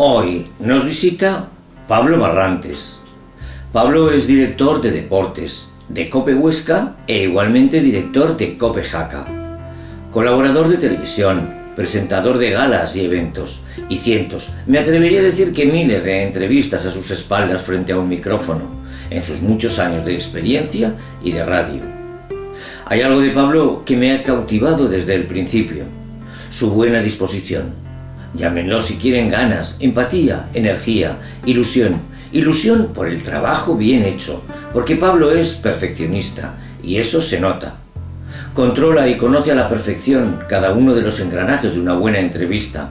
Hoy nos visita Pablo Barrantes. Pablo es director de deportes de COPE Huesca e igualmente director de COPE Jaca. Colaborador de televisión, presentador de galas y eventos, y cientos, me atrevería a decir que miles de entrevistas a sus espaldas frente a un micrófono, en sus muchos años de experiencia y de radio. Hay algo de Pablo que me ha cautivado desde el principio: su buena disposición. Llámenlo si quieren ganas, empatía, energía, ilusión. Ilusión por el trabajo bien hecho, porque Pablo es perfeccionista y eso se nota. Controla y conoce a la perfección cada uno de los engranajes de una buena entrevista.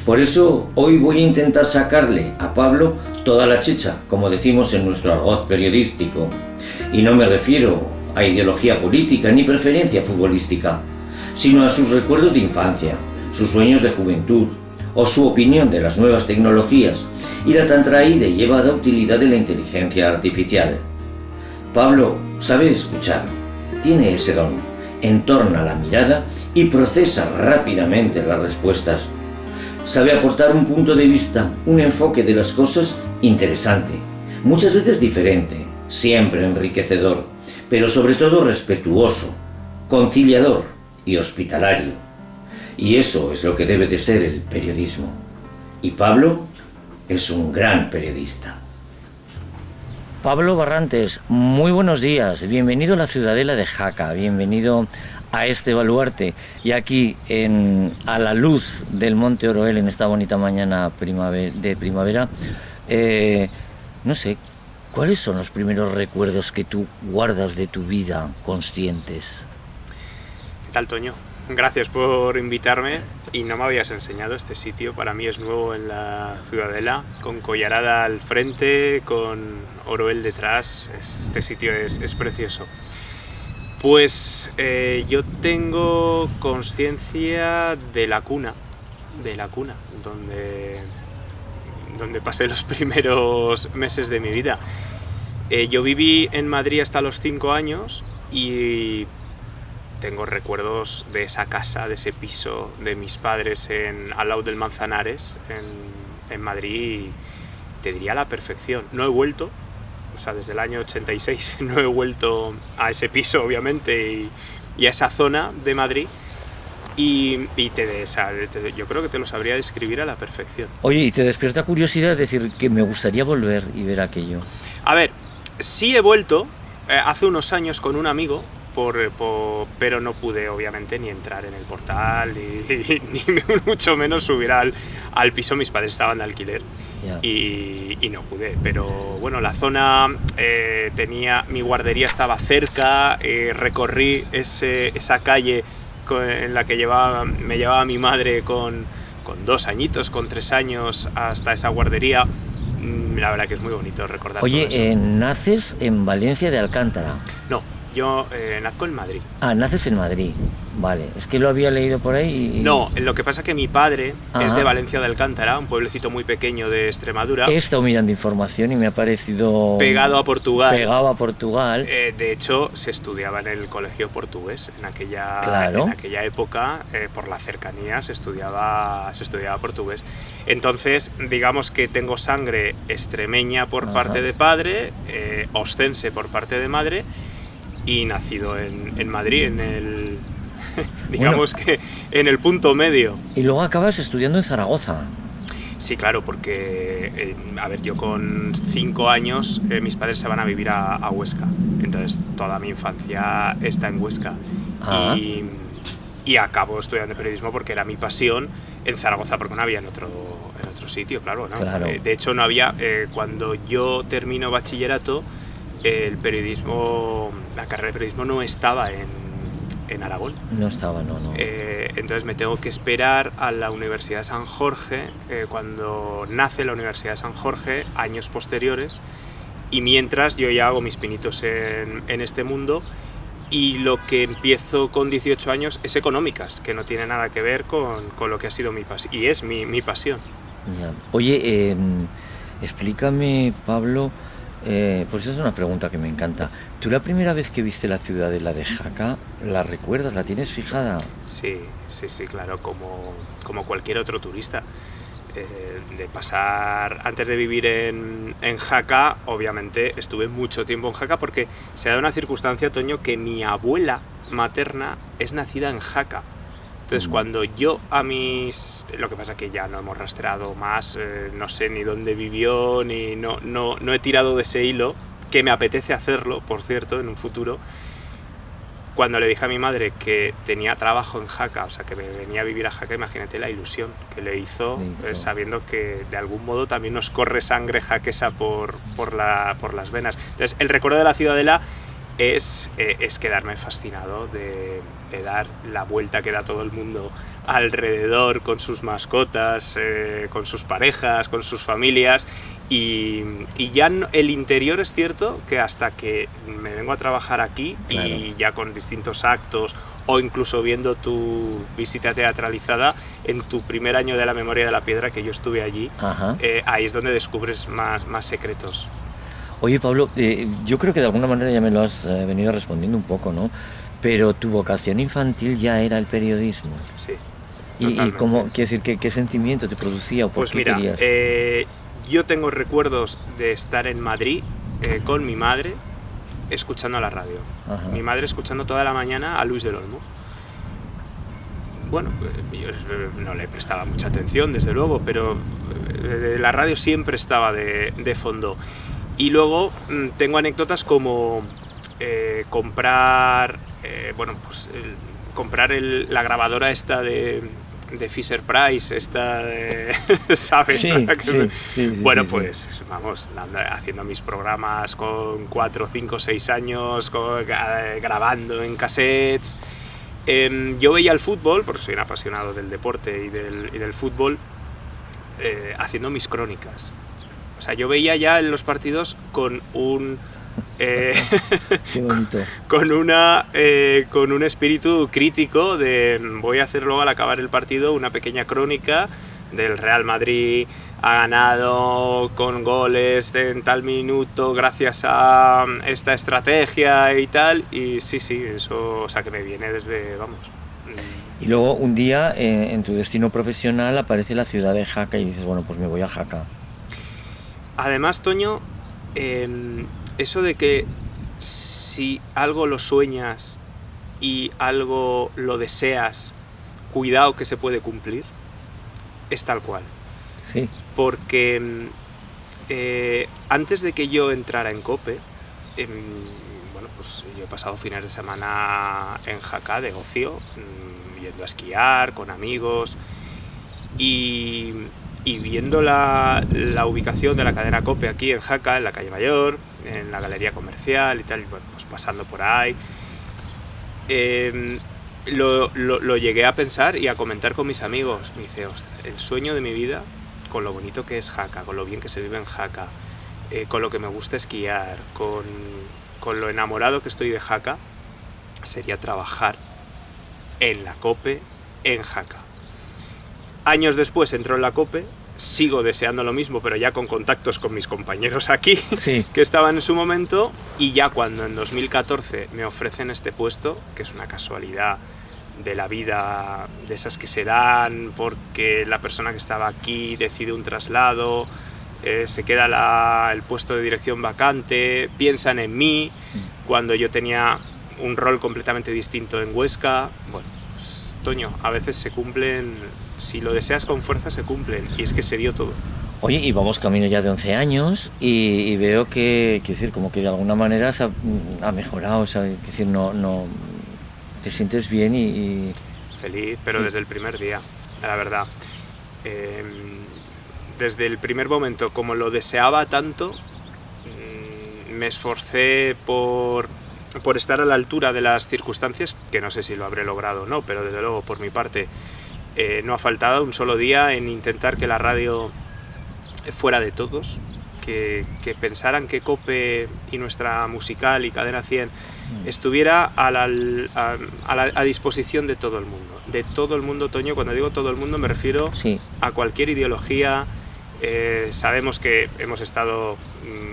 Por eso hoy voy a intentar sacarle a Pablo toda la chicha, como decimos en nuestro argot periodístico. Y no me refiero a ideología política ni preferencia futbolística, sino a sus recuerdos de infancia, sus sueños de juventud, o su opinión de las nuevas tecnologías y la tan traída y llevada utilidad de la inteligencia artificial. Pablo sabe escuchar, tiene ese don, entorna la mirada y procesa rápidamente las respuestas. Sabe aportar un punto de vista, un enfoque de las cosas interesante, muchas veces diferente, siempre enriquecedor, pero sobre todo respetuoso, conciliador y hospitalario. Y eso es lo que debe de ser el periodismo. Y Pablo es un gran periodista. Pablo Barrantes, muy buenos días. Bienvenido a la Ciudadela de Jaca, bienvenido a este baluarte. Y aquí, a la luz del Monte Oroel, en esta bonita mañana de primavera, no sé, ¿cuáles son los primeros recuerdos que tú guardas de tu vida conscientes? ¿Qué tal, Toño? Gracias por invitarme, y no me habías enseñado este sitio. Para mí es nuevo en la Ciudadela, con Collarada al frente, con Oroel detrás. Este sitio es precioso. Pues yo tengo conciencia de la cuna, donde pasé los primeros meses de mi vida. Yo viví en Madrid hasta los 5 años y tengo recuerdos de esa casa, de ese piso de mis padres al lado del Manzanares, en Madrid, te diría a la perfección. No he vuelto, o sea, desde el año 86 no he vuelto a ese piso, obviamente, y a esa zona de Madrid, y yo creo que te lo sabría describir a la perfección. Oye, ¿y te despierta curiosidad decir que me gustaría volver y ver aquello? A ver, sí he vuelto hace unos años con un amigo, pero no pude obviamente ni entrar en el portal ni mucho menos subir al piso. Mis padres estaban de alquiler, yeah. y no pude, pero bueno, la zona mi guardería estaba cerca, recorrí esa calle en la que me llevaba mi madre con 2 añitos, con 3 años, hasta esa guardería. La verdad que es muy bonito recordar. Oye, todo eso. ¿naces en Valencia de Alcántara? No, yo nazco en Madrid. Ah, naces en Madrid, vale. Es que lo había leído por ahí. No, lo que pasa es que mi padre es de Valencia de Alcántara, un pueblecito muy pequeño de Extremadura. He estado mirando información y me ha parecido... Pegado a Portugal. Pegado a Portugal. De hecho, se estudiaba en el colegio portugués en aquella época, por la cercanía se estudiaba portugués. Entonces, digamos que tengo sangre extremeña por parte de padre, oscense por parte de madre, y nacido en Madrid, que en el punto medio. Y luego acabas estudiando en Zaragoza. Sí, claro, porque, yo con 5 años mis padres se van a vivir a Huesca, entonces toda mi infancia está en Huesca. Y acabo estudiando periodismo porque era mi pasión en Zaragoza, porque no había en otro sitio, claro, ¿no? Claro. De hecho, no había, cuando yo termino bachillerato, la carrera de periodismo no estaba en Aragón. No estaba, no. Entonces me tengo que esperar a la Universidad de San Jorge, cuando nace la Universidad de San Jorge, años posteriores, y mientras yo ya hago mis pinitos en este mundo, y lo que empiezo con 18 años es económicas, que no tiene nada que ver con lo que ha sido mi pasión, y es mi pasión. Ya. Oye, explícame, Pablo, pues es una pregunta que me encanta. ¿Tú la primera vez que viste la Ciudadela de Jaca, la recuerdas, la tienes fijada? Sí, claro, como cualquier otro turista. de pasar, antes de vivir en Jaca, obviamente estuve mucho tiempo en Jaca porque se da una circunstancia, Toño, que mi abuela materna es nacida en Jaca. Entonces cuando yo lo que pasa es que ya no hemos rastreado más, no sé ni dónde vivió, ni no he tirado de ese hilo, que me apetece hacerlo, por cierto, en un futuro. Cuando le dije a mi madre que tenía trabajo en Jaca, o sea, que me venía a vivir a Jaca, imagínate la ilusión que le hizo, sabiendo que de algún modo también nos corre sangre jaquesa por las venas. Entonces, el recuerdo de la Ciudadela es quedarme fascinado de dar la vuelta que da todo el mundo alrededor, con sus mascotas, con sus parejas, con sus familias, y ya el interior es cierto que hasta que me vengo a trabajar aquí, claro, y ya con distintos actos o incluso viendo tu visita teatralizada en tu primer año de la Memoria de la Piedra, que yo estuve allí, ahí es donde descubres más secretos. Oye, Pablo, yo creo que de alguna manera ya me lo has venido respondiendo un poco, ¿no? Pero tu vocación infantil ya era el periodismo. Sí. ¿Y cómo, quiero decir, qué sentimiento te producía o por qué querías? Yo tengo recuerdos de estar en Madrid con mi madre escuchando la radio. Ajá. Mi madre escuchando toda la mañana a Luis del Olmo. Bueno, yo no le prestaba mucha atención, desde luego, pero la radio siempre estaba de fondo. Y luego tengo anécdotas como comprar la grabadora esta de Fisher Price, esta ¿sabes? Bueno, pues vamos, haciendo mis programas con 4, 5, 6 años, grabando en cassettes. Yo veía el fútbol, porque soy un apasionado del deporte y del fútbol, haciendo mis crónicas. O sea, yo veía ya en los partidos con un Qué bonito. con un espíritu crítico de voy a hacer luego al acabar el partido una pequeña crónica del Real Madrid ha ganado con goles en tal minuto gracias a esta estrategia y tal, y sí, eso, o sea, que me viene desde, vamos. Y luego un día en tu destino profesional aparece la ciudad de Jaca y dices, bueno, pues me voy a Jaca. Además, Toño, eso de que si algo lo sueñas y algo lo deseas, cuidado que se puede cumplir, es tal cual. Sí. Porque antes de que yo entrara en COPE, bueno, pues yo he pasado fines de semana en Jaca de ocio, yendo a esquiar con amigos y viendo la ubicación de la cadena COPE aquí en Jaca, en la calle Mayor, en la galería comercial y tal, y bueno, pues pasando por ahí, lo llegué a pensar y a comentar con mis amigos. Me dice, el sueño de mi vida, con lo bonito que es Jaca, con lo bien que se vive en Jaca, con lo que me gusta esquiar, con lo enamorado que estoy de Jaca, sería trabajar en la COPE en Jaca. Años después entró en la COPE, sigo deseando lo mismo, pero ya con contactos con mis compañeros aquí, sí, que estaban en su momento, y ya cuando en 2014 me ofrecen este puesto, que es una casualidad de la vida, de esas que se dan porque la persona que estaba aquí decide un traslado, se queda el puesto de dirección vacante, piensan en mí, cuando yo tenía un rol completamente distinto en Huesca. Bueno, pues, Toño, a veces se cumplen, si lo deseas con fuerza se cumplen, y es que se dio todo. Oye, y vamos camino ya de 11 años y veo que, quiero decir, como que de alguna manera se ha mejorado, o sea, quiero decir, no te sientes bien y... Feliz, pero desde el primer día, la verdad. Desde el primer momento, como lo deseaba tanto, me esforcé por estar a la altura de las circunstancias, que no sé si lo habré logrado o no, pero desde luego por mi parte no ha faltado un solo día en intentar que la radio fuera de todos, que pensaran que COPE y nuestra musical y Cadena 100 estuviera a disposición de todo el mundo. De todo el mundo, Toño. Cuando digo todo el mundo me refiero a cualquier ideología. Sabemos que hemos estado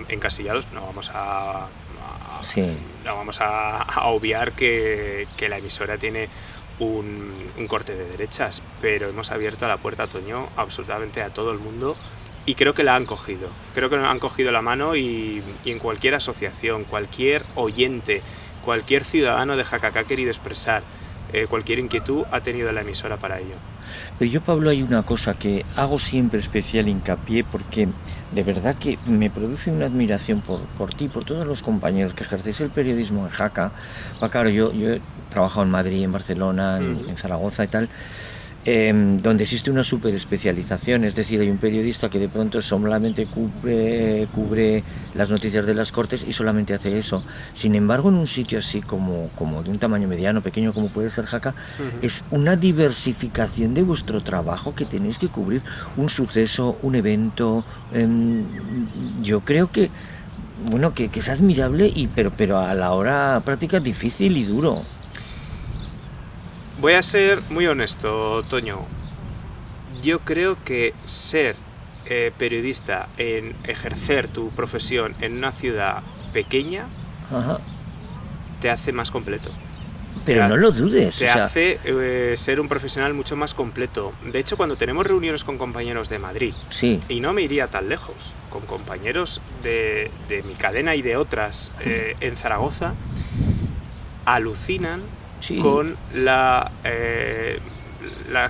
encasillados, no vamos a obviar que la emisora tiene un corte de derechas, pero hemos abierto la puerta, Toño, absolutamente a todo el mundo y creo que la han cogido. Creo que han cogido la mano y en cualquier asociación, cualquier oyente, cualquier ciudadano de Jaca que ha querido expresar cualquier inquietud ha tenido la emisora para ello. Pero yo, Pablo, hay una cosa que hago siempre especial hincapié porque de verdad que me produce una admiración por ti, por todos los compañeros que ejercéis el periodismo en Jaca. Claro, yo he trabajado en Madrid, en Barcelona, en Zaragoza y tal, donde existe una super especialización, es decir, hay un periodista que de pronto solamente cubre las noticias de las Cortes y solamente hace eso. Sin embargo, en un sitio así como de un tamaño mediano, pequeño como puede ser Jaca, es una diversificación de vuestro trabajo que tenéis que cubrir un suceso, un evento. Yo creo que bueno que es admirable pero a la hora práctica es difícil y duro. Voy a ser muy honesto, Toño. Yo creo que ser periodista, en ejercer tu profesión en una ciudad pequeña, te hace más completo. Pero no lo dudes. Te hace ser un profesional mucho más completo. De hecho, cuando tenemos reuniones con compañeros de Madrid, sí. Y no me iría tan lejos, con compañeros de mi cadena y de otras en Zaragoza, alucinan sí. con la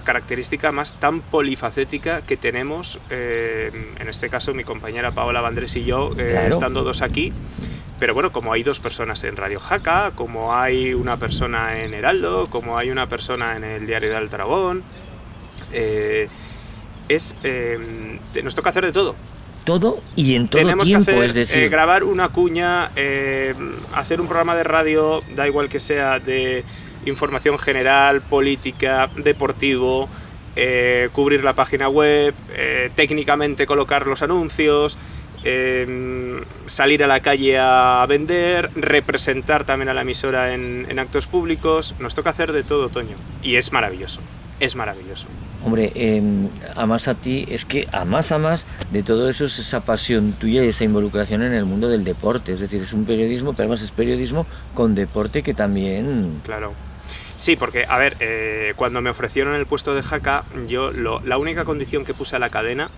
característica más tan polifacética que tenemos, en este caso mi compañera Paola Vandrés y yo, claro. Estando dos aquí, pero bueno, como hay dos personas en Radio Jaca, como hay una persona en Heraldo, como hay una persona en el Diario de Altarabón, nos toca hacer de todo. Todo y en todo tenemos tiempo, que hacer, es decir... grabar una cuña, hacer un programa de radio, da igual que sea de información general, política, deportivo, cubrir la página web, técnicamente colocar los anuncios, salir a la calle a vender, representar también a la emisora en actos públicos. Nos toca hacer de todo, Toño, y es maravilloso, es maravilloso. Hombre, además a ti, es que a más de todo eso es esa pasión tuya y esa involucración en el mundo del deporte. Es decir, es un periodismo, pero además es periodismo con deporte que también... Claro. Sí, porque, a ver, cuando me ofrecieron el puesto de Jaca, yo la única condición que puse a la cadena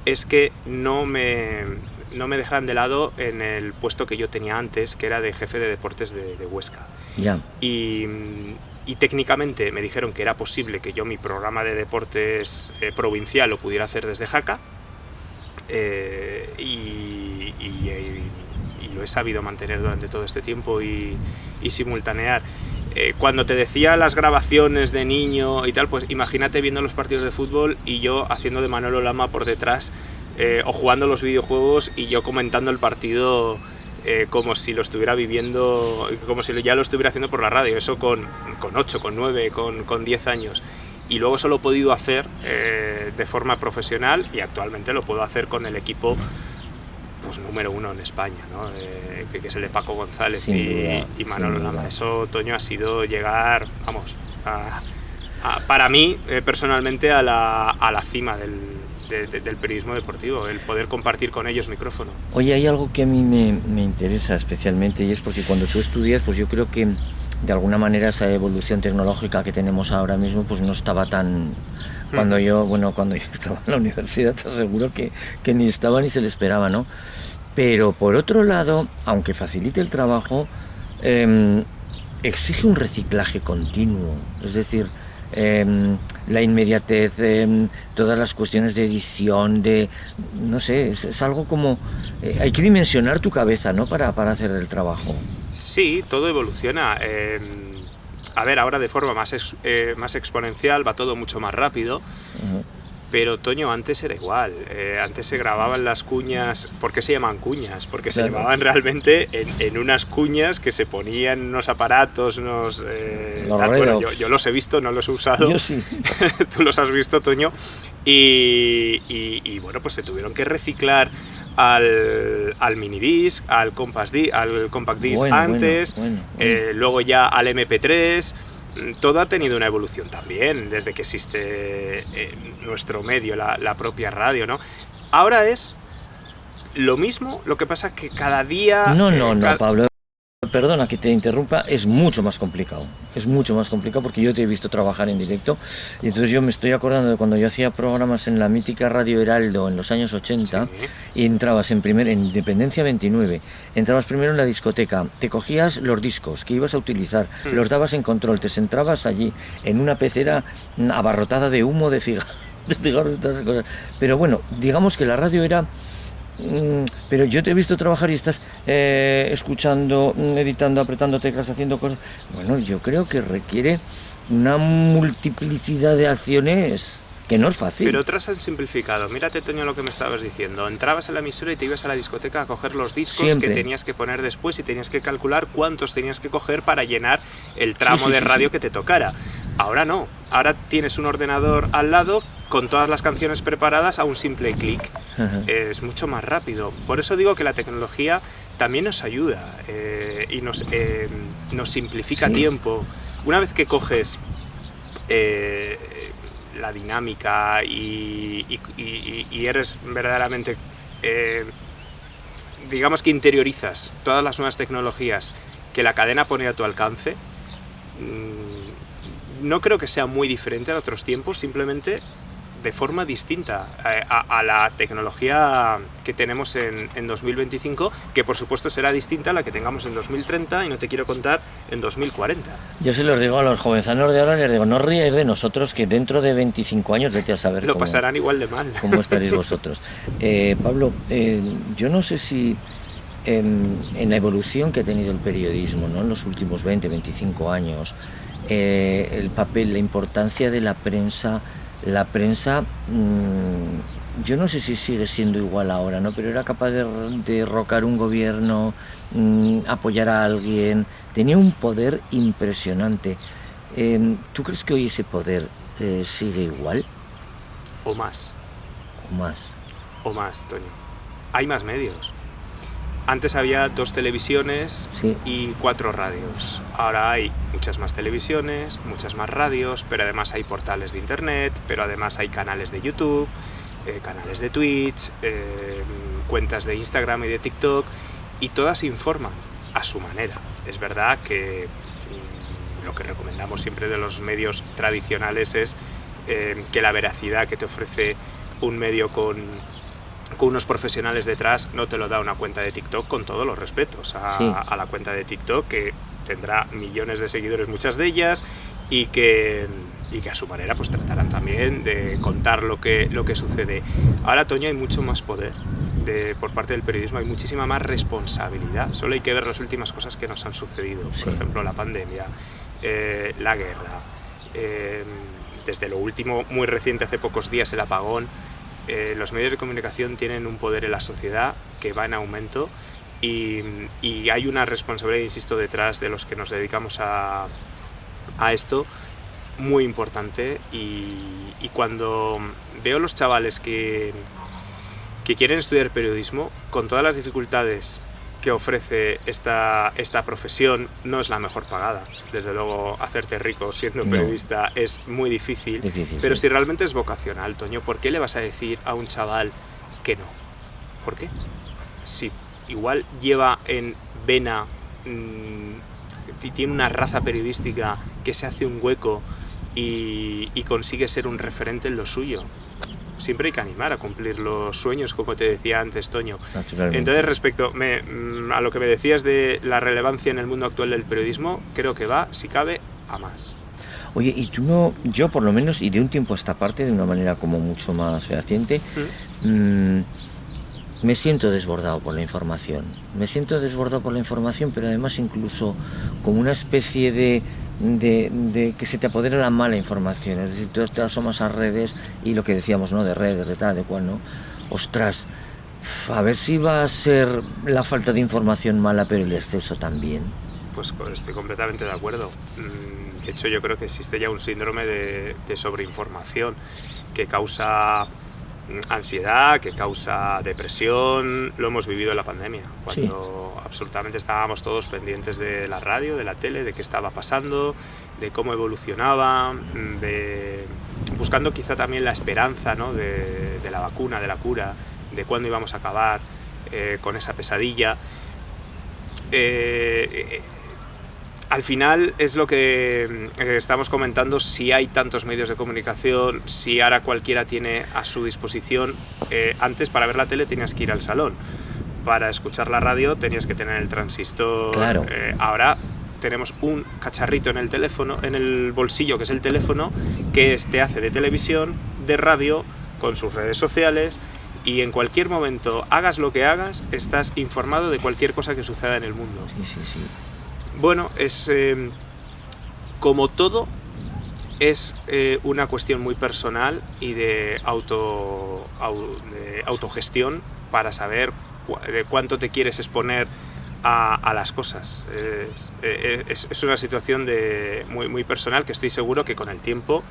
es que no me dejaran de lado en el puesto que yo tenía antes, que era de jefe de deportes de Huesca. Ya. Y técnicamente me dijeron que era posible que yo mi programa de deportes provincial lo pudiera hacer desde Jaca, y lo he sabido mantener durante todo este tiempo y simultanear. Cuando te decía las grabaciones de niño y tal, pues imagínate viendo los partidos de fútbol y yo haciendo de Manolo Lama por detrás, o jugando los videojuegos y yo comentando el partido como si lo estuviera viviendo, como si ya lo estuviera haciendo por la radio, eso con 8, con 9, con 10 años. Y luego eso lo he podido hacer de forma profesional y actualmente lo puedo hacer con el equipo pues número 1 en España, ¿no? Que es el de Paco González y Manolo Lama. Eso, Toño, ha sido llegar, vamos, para mí personalmente a la cima del periodismo deportivo, el poder compartir con ellos micrófono. Oye, hay algo que a mí me interesa especialmente y es porque cuando tú estudias, pues yo creo que de alguna manera esa evolución tecnológica que tenemos ahora mismo pues no estaba tan... Cuando yo estaba en la universidad te aseguro que ni estaba ni se le esperaba, ¿no? Pero por otro lado, aunque facilite el trabajo, exige un reciclaje continuo, es decir, la inmediatez, todas las cuestiones de edición, no sé, es algo como... hay que dimensionar tu cabeza, ¿no? Para hacer el trabajo. Sí, todo evoluciona. A ver, ahora de forma más exponencial, va todo mucho más rápido. Uh-huh. Pero, Toño, antes era igual. Antes se grababan las cuñas. ¿Por qué se llaman cuñas? Porque se llamaban realmente en unas cuñas que se ponían unos aparatos, bueno, yo los he visto, no los he usado. Yo sí. Tú los has visto, Toño. Y bueno, pues se tuvieron que reciclar al minidisc, al compact disc antes, bueno. Luego ya al MP3. Todo ha tenido una evolución también desde que existe nuestro medio, la propia radio, ¿no? Ahora es lo mismo, lo que pasa es que cada día... No, Pablo, perdona que te interrumpa, es mucho más complicado. Es mucho más complicado porque yo te he visto trabajar en directo y entonces yo me estoy acordando de cuando yo hacía programas en la mítica Radio Heraldo en los años 80 Sí. y entrabas en Independencia 29, entrabas primero en la discoteca, te cogías los discos que ibas a utilizar, los dabas en control, te sentabas allí en una pecera abarrotada de humo de cigarros, de cigarros y todas esas cosas. Pero bueno, digamos que la radio era... pero yo te he visto trabajar y estás escuchando, editando, apretando teclas, haciendo cosas. Bueno, yo creo que requiere una multiplicidad de acciones que no es fácil. Pero otras han simplificado. Mírate, Toño, lo que me estabas diciendo. Entrabas a la emisora y te ibas a la discoteca a coger los discos Siempre. que tenías que poner después y tenías que calcular cuántos tenías que coger para llenar el tramo Sí, de sí, radio sí. que te tocara. Ahora no. Ahora tienes un ordenador al lado con todas las canciones preparadas a un simple clic. Ajá. Es mucho más rápido. Por eso digo que la tecnología también nos ayuda y nos simplifica Sí. tiempo. Una vez que coges la dinámica y eres verdaderamente, digamos que interiorizas todas las nuevas tecnologías que la cadena pone a tu alcance, no creo que sea muy diferente a otros tiempos, simplemente de forma distinta a la tecnología que tenemos en 2025, que por supuesto será distinta a la que tengamos en 2030 y no te quiero contar en 2040. Yo se los digo a los jovenzanos de ahora, les digo, no ríes de nosotros, que dentro de 25 años vete a saber Lo pasarán igual de mal. cómo estaréis vosotros. Pablo, yo no sé si en la evolución que ha tenido el periodismo, ¿no?, en los últimos 20, 25 años, el papel, la importancia de la prensa, yo no sé si sigue siendo igual ahora, ¿no?, pero era capaz de derrocar un gobierno, apoyar a alguien, tenía un poder impresionante. ¿Tú crees que hoy ese poder sigue igual O más. o más? O más, Toño. Hay más medios. Antes había 2 televisiones Sí. y 4 radios. Ahora hay muchas más televisiones, muchas más radios, pero además hay portales de internet, pero además hay canales de YouTube, canales de Twitch, cuentas de Instagram y de TikTok, y todas informan a su manera. Es verdad que lo que recomendamos siempre de los medios tradicionales es que la veracidad que te ofrece un medio con unos profesionales detrás no te lo da una cuenta de TikTok, con todos los respetos a la cuenta de TikTok, que tendrá millones de seguidores, muchas de ellas, y que a su manera pues tratarán también de contar lo que sucede. Ahora, Toño, hay mucho más poder por parte del periodismo, hay muchísima más responsabilidad. Solo hay que ver las últimas cosas que nos han sucedido, por ejemplo la pandemia, la guerra, desde lo último muy reciente, hace pocos días, el apagón. Los medios de comunicación tienen un poder en la sociedad que va en aumento y hay una responsabilidad, insisto, detrás de los que nos dedicamos a esto, muy importante, y cuando veo los chavales que quieren estudiar periodismo, con todas las dificultades que ofrece esta profesión, no es la mejor pagada. Desde luego, hacerte rico siendo periodista es muy difícil, pero si realmente es vocacional, Toño, ¿por qué le vas a decir a un chaval que no? ¿Por qué? Si igual lleva en vena, tiene una raza periodística que se hace un hueco y consigue ser un referente en lo suyo. Siempre hay que animar a cumplir los sueños, como te decía antes, Toño. Entonces, respecto a lo que me decías de la relevancia en el mundo actual del periodismo, creo que va, si cabe, a más. Oye, y tú no, yo por lo menos, y de un tiempo a esta parte, de una manera como mucho más fehaciente, me siento desbordado por la información. Me siento desbordado por la información, pero además incluso como una especie de que se te apodera la mala información. Es decir, tú te asomas a redes y lo que decíamos, ¿no?, de redes, de tal, de cual, ¿no? Ostras, a ver si va a ser la falta de información mala, pero el exceso también. Pues estoy completamente de acuerdo. De hecho, yo creo que existe ya un síndrome de sobreinformación que causa ansiedad, que causa depresión. Lo hemos vivido en la pandemia, cuando absolutamente estábamos todos pendientes de la radio, de la tele, de qué estaba pasando, de cómo evolucionaba, buscando quizá también la esperanza, ¿no?, de la vacuna, de la cura, de cuándo íbamos a acabar con esa pesadilla. al final es lo que estamos comentando, si hay tantos medios de comunicación, si ahora cualquiera tiene a su disposición. Antes, para ver la tele tenías que ir al salón, para escuchar la radio tenías que tener el transistor. Claro. Ahora tenemos un cacharrito en el teléfono, en el bolsillo, que es el teléfono, que te hace de televisión, de radio, con sus redes sociales, y en cualquier momento, hagas lo que hagas, estás informado de cualquier cosa que suceda en el mundo. Sí. Bueno, es como todo, es una cuestión muy personal y de autogestión para saber de cuánto te quieres exponer a las cosas. Es una situación muy, muy personal, que estoy seguro que con el tiempo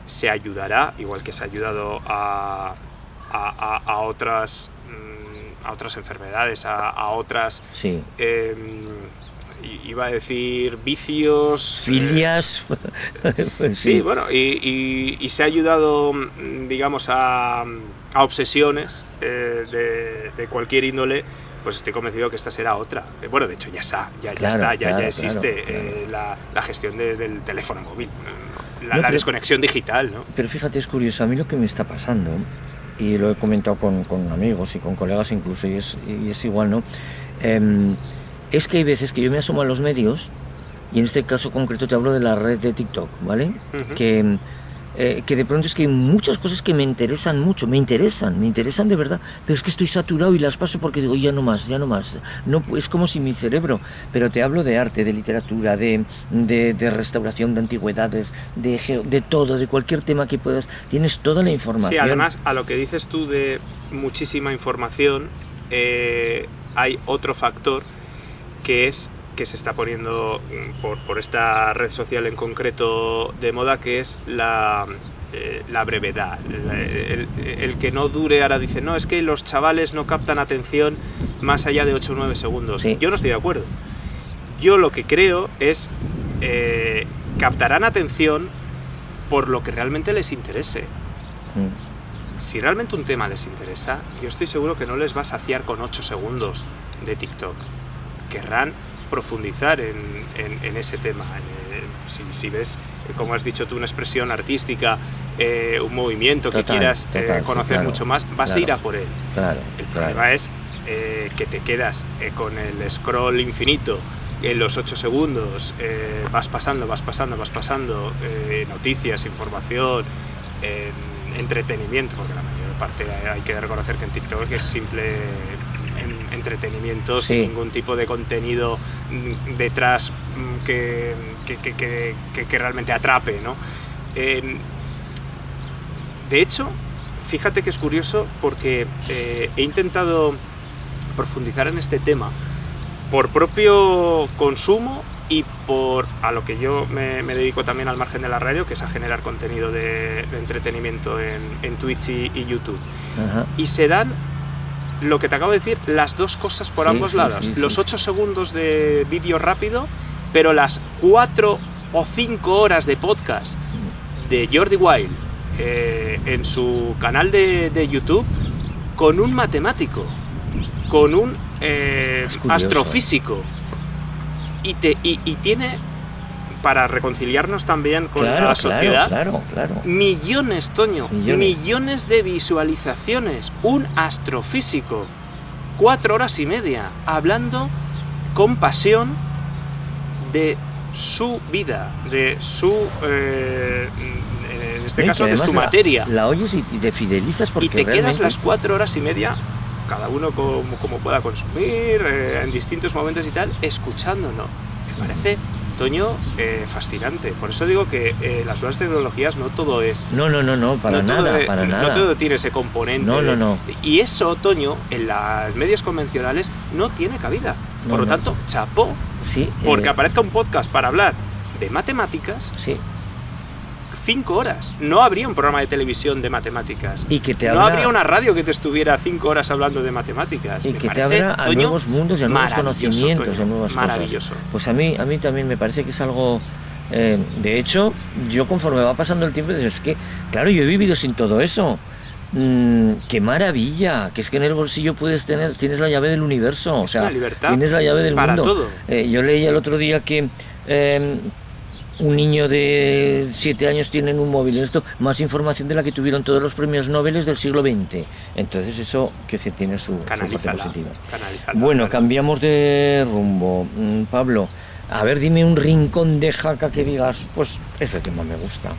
se ayudará, igual que se ha ayudado a otras enfermedades, a otras... Sí. Iba a decir vicios, filias. Sí, bueno, y se ha ayudado, digamos, a obsesiones de cualquier índole. Pues estoy convencido que esta será otra. Bueno, de hecho ya existe la gestión del teléfono móvil, la desconexión digital, ¿no? Pero fíjate, es curioso, a mí lo que me está pasando, y lo he comentado con amigos y con colegas incluso, y es igual, ¿no? Es que hay veces que yo me asomo a los medios, y en este caso concreto te hablo de la red de TikTok, ¿vale? Uh-huh. Que de pronto es que hay muchas cosas que me interesan mucho, me interesan de verdad, pero es que estoy saturado y las paso porque digo, ya no más, no, es como si mi cerebro, pero te hablo de arte, de literatura, de restauración, de antigüedades, de todo, de cualquier tema que puedas, tienes toda la información. Sí, además, a lo que dices tú de muchísima información, hay otro factor que es que se está poniendo por esta red social en concreto de moda, que es la brevedad, el que no dure. Ahora dicen, no, es que los chavales no captan atención más allá de 8 o 9 segundos. Sí. Yo no estoy de acuerdo. Yo lo que creo es captarán atención por lo que realmente les interese. Si realmente un tema les interesa, yo estoy seguro que no les va a saciar con 8 segundos de TikTok. Querrán profundizar en ese tema. Si ves, como has dicho tú, una expresión artística, un movimiento que quieras conocer mucho más, vas a ir a por él. El problema es que te quedas con el scroll infinito en los 8 segundos, vas pasando, noticias, información, entretenimiento, porque la mayor parte hay que reconocer que en TikTok es simple entretenimiento, sin ningún tipo de contenido detrás que realmente atrape, ¿no? De hecho, fíjate que es curioso, porque he intentado profundizar en este tema por propio consumo y a lo que yo me dedico también al margen de la radio, que es a generar contenido de entretenimiento en Twitch y YouTube. Ajá. Y se dan, lo que te acabo de decir, las dos cosas por ambos lados. Los 8 segundos de vídeo rápido, pero las 4 o 5 horas de podcast de Jordi Wild en su canal de YouTube, con un matemático, con un astrofísico, y tiene, para reconciliarnos también con la sociedad, claro. millones, Toño, millones de visualizaciones. Un astrofísico, 4 horas y media, hablando con pasión de su vida, de su, en este caso, de su materia. La oyes y te fidelizas, porque y te realmente quedas las 4 horas y media, cada uno como pueda consumir, en distintos momentos y tal, escuchándolo. Me parece, Toño, fascinante. Por eso digo que las nuevas tecnologías no todo es... No, para nada. No todo tiene ese componente. No. Y eso, Toño, en los medios convencionales no tiene cabida. Por lo tanto, chapó. Sí, porque aparezca un podcast para hablar de matemáticas... Sí. 5 horas. No habría un programa de televisión de matemáticas. Y que te no habría una radio que te estuviera 5 horas hablando de matemáticas. Y que te abra a nuevos mundos y a nuevos conocimientos, Toño, a nuevas maravilloso. cosas. Pues a mí también me parece que es algo... de hecho, yo conforme va pasando el tiempo, es que, claro, yo he vivido sin todo eso. ¡Qué maravilla! Que es que en el bolsillo tienes la llave del universo, o Es sea, una libertad tienes la llave del para mundo. todo. Yo leía el otro día que un niño de 7 años tiene en un móvil esto más información de la que tuvieron todos los premios Nobel del siglo XX. Entonces eso que se tiene su parte positiva. Bueno, cambiamos de rumbo. Pablo, a ver, dime un rincón de Jaca que digas, pues ese tema me gusta.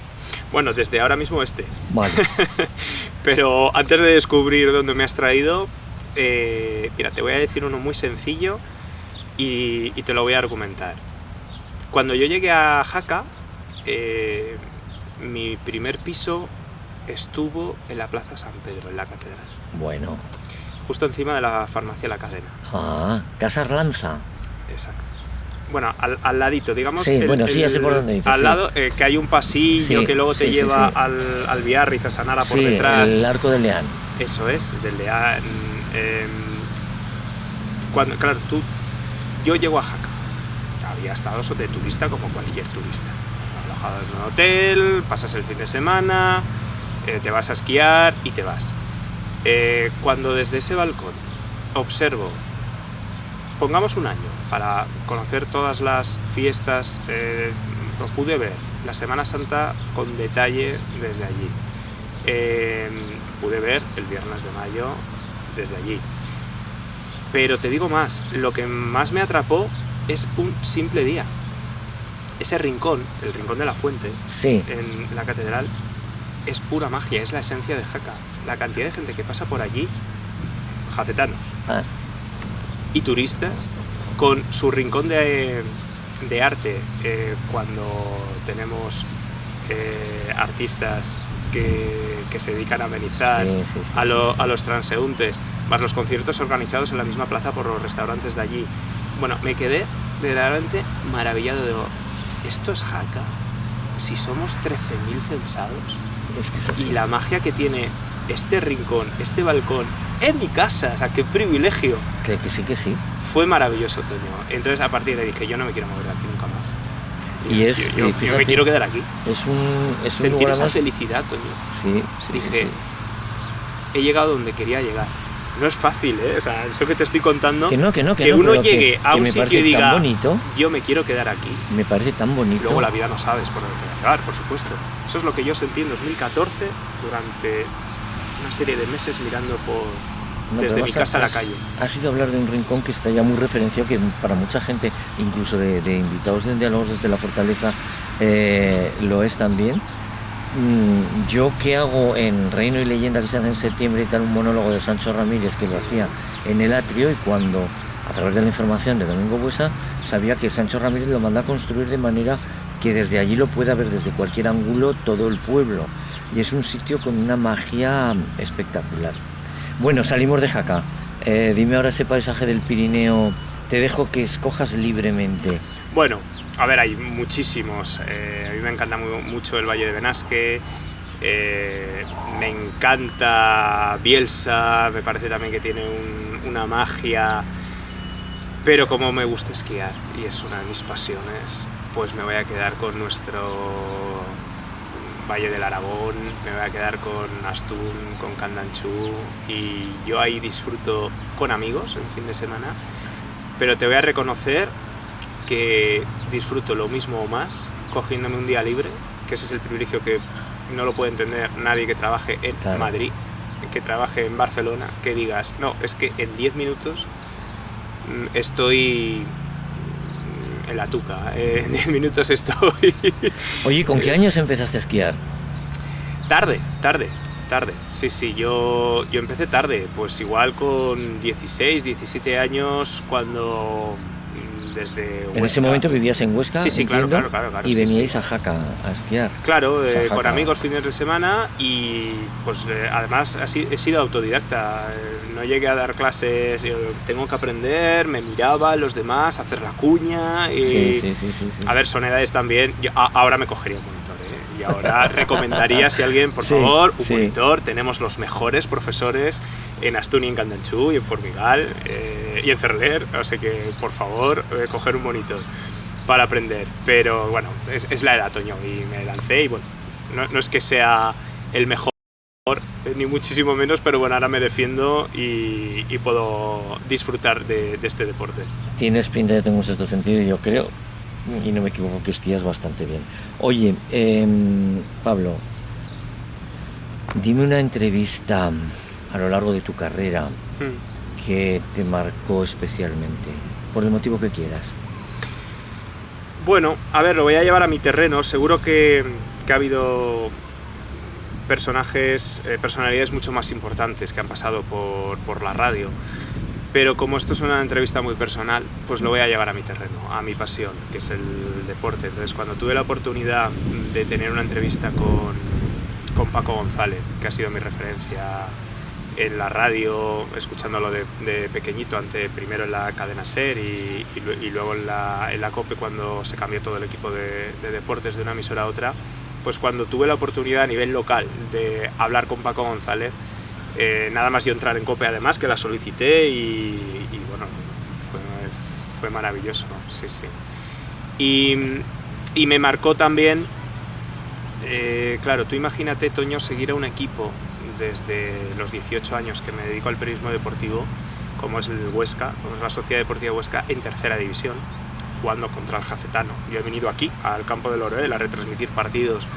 Bueno, desde ahora mismo Vale. Pero antes de descubrir dónde me has traído, mira, te voy a decir uno muy sencillo y te lo voy a argumentar. Cuando yo llegué a Jaca, mi primer piso estuvo en la Plaza San Pedro, en la Catedral. Bueno. Justo encima de la farmacia La Cadena. Ah, Casa Arlanza. Exacto. Bueno, al ladito, digamos. Sí, sí, ya sé por dónde dices. Al lado, que hay un pasillo que luego te lleva al Biarritz, a Sanara por detrás. El Arco del Leán. Eso es, del Leán. Claro, yo llego a Jaca. Había estado de turista como cualquier turista. Alojado en un hotel, pasas el fin de semana, te vas a esquiar y te vas. Cuando desde ese balcón observo, pongamos un año, para conocer todas las fiestas, lo pude ver, la Semana Santa con detalle desde allí. Pude ver el Viernes de Mayo desde allí. Pero te digo más, lo que más me atrapó es un simple día. Ese rincón, el rincón de la fuente, en la catedral, es pura magia, es la esencia de Jaca. La cantidad de gente que pasa por allí, jacetanos y turistas, con su rincón de arte, cuando tenemos artistas que se dedican a amenizar a los transeúntes, más los conciertos organizados en la misma plaza por los restaurantes de allí. Bueno, me quedé verdaderamente maravillado de ¿esto es Jaca? Si somos 13.000 censados. Y la magia que tiene este rincón, este balcón, en mi casa, o sea, qué privilegio. Que sí. Fue maravilloso, Toño. Entonces a partir de ahí dije, yo no me quiero mover de aquí nunca más. Yo me quiero quedar aquí. Sentir esa felicidad, Toño. Sí. Dije, he llegado donde quería llegar. No es fácil, ¿eh? O sea, eso que te estoy contando, que uno llegue a un sitio y diga, bonito, yo me quiero quedar aquí. Me parece tan bonito. Luego la vida no sabes por dónde te va a llevar, por supuesto. Eso es lo que yo sentí en 2014 durante una serie de meses mirando desde mi casa a la calle. Has ido a hablar de un rincón que está ya muy referenciado, que para mucha gente, incluso de invitados de diálogos desde la Fortaleza, lo es también. Yo que hago en Reino y Leyenda, que se hace en septiembre y tal, un monólogo de Sancho Ramírez que lo hacía en el atrio, y cuando a través de la información de Domingo Buesa sabía que Sancho Ramírez lo manda a construir de manera que desde allí lo pueda ver desde cualquier ángulo todo el pueblo, y es un sitio con una magia espectacular. Bueno, salimos de Jaca. Dime ahora ese paisaje del Pirineo, te dejo que escojas libremente. Bueno, a ver, hay muchísimos. A mí me encanta mucho el Valle de Benasque, me encanta Bielsa, me parece también que tiene una magia, pero como me gusta esquiar y es una de mis pasiones, pues me voy a quedar con nuestro Valle del Aragón, me voy a quedar con Astún, con Candanchú, y yo ahí disfruto con amigos en fin de semana, pero te voy a reconocer que disfruto lo mismo o más cogiéndome un día libre, que ese es el privilegio que no lo puede entender nadie que trabaje en Madrid, que trabaje en Barcelona, que digas, no, es que en 10 minutos estoy en la tuca, en 10 minutos estoy... Oye, ¿con qué años empezaste a esquiar? Tarde, sí, yo empecé tarde, pues igual con 16, 17 años, cuando... Desde Huesca. En ese momento vivías en Huesca, sí, claro. Y veníais a Jaca a esquiar. Claro, con amigos fines de semana, y pues además he sido autodidacta. No llegué a dar clases, yo tengo que aprender, me miraba a los demás, hacer la cuña. Y... Sí. A ver, son edades también. Ahora me cogería un monitor, y ahora recomendaría, si alguien, por favor, un monitor. Tenemos los mejores profesores en Astún y en Candanchú y en Formigal y en Cerler, así que por favor coger un monitor para aprender. Pero bueno, es la edad, Toño, y me lancé, y bueno, no es que sea el mejor ni muchísimo menos, pero bueno, ahora me defiendo y puedo disfrutar de este deporte. Tienes pinta de tener un sexto sentido, yo creo, y no me equivoco, que esquías bastante bien. Oye, Pablo, dime una entrevista a lo largo de tu carrera que te marcó especialmente, por el motivo que quieras. Bueno, a ver, lo voy a llevar a mi terreno. Seguro que ha habido personalidades mucho más importantes que han pasado por la radio, pero como esto es una entrevista muy personal, pues lo voy a llevar a mi terreno, a mi pasión, que es el deporte. Entonces, cuando tuve la oportunidad de tener una entrevista con Paco González, que ha sido mi referencia en la radio, escuchándolo de pequeñito, primero en la cadena SER y luego en la COPE, cuando se cambió todo el equipo de deportes de una emisora a otra, pues cuando tuve la oportunidad a nivel local de hablar con Paco González, nada más yo entrar en COPE, además que la solicité y bueno, fue maravilloso, sí. Y me marcó también, claro, tú imagínate, Toño, seguir a un equipo desde los 18 años que me dedico al periodismo deportivo, como es el Huesca, como es la Sociedad Deportiva Huesca, en tercera división, jugando contra el Jacetano. Yo he venido aquí, al campo del Oroel, a retransmitir partidos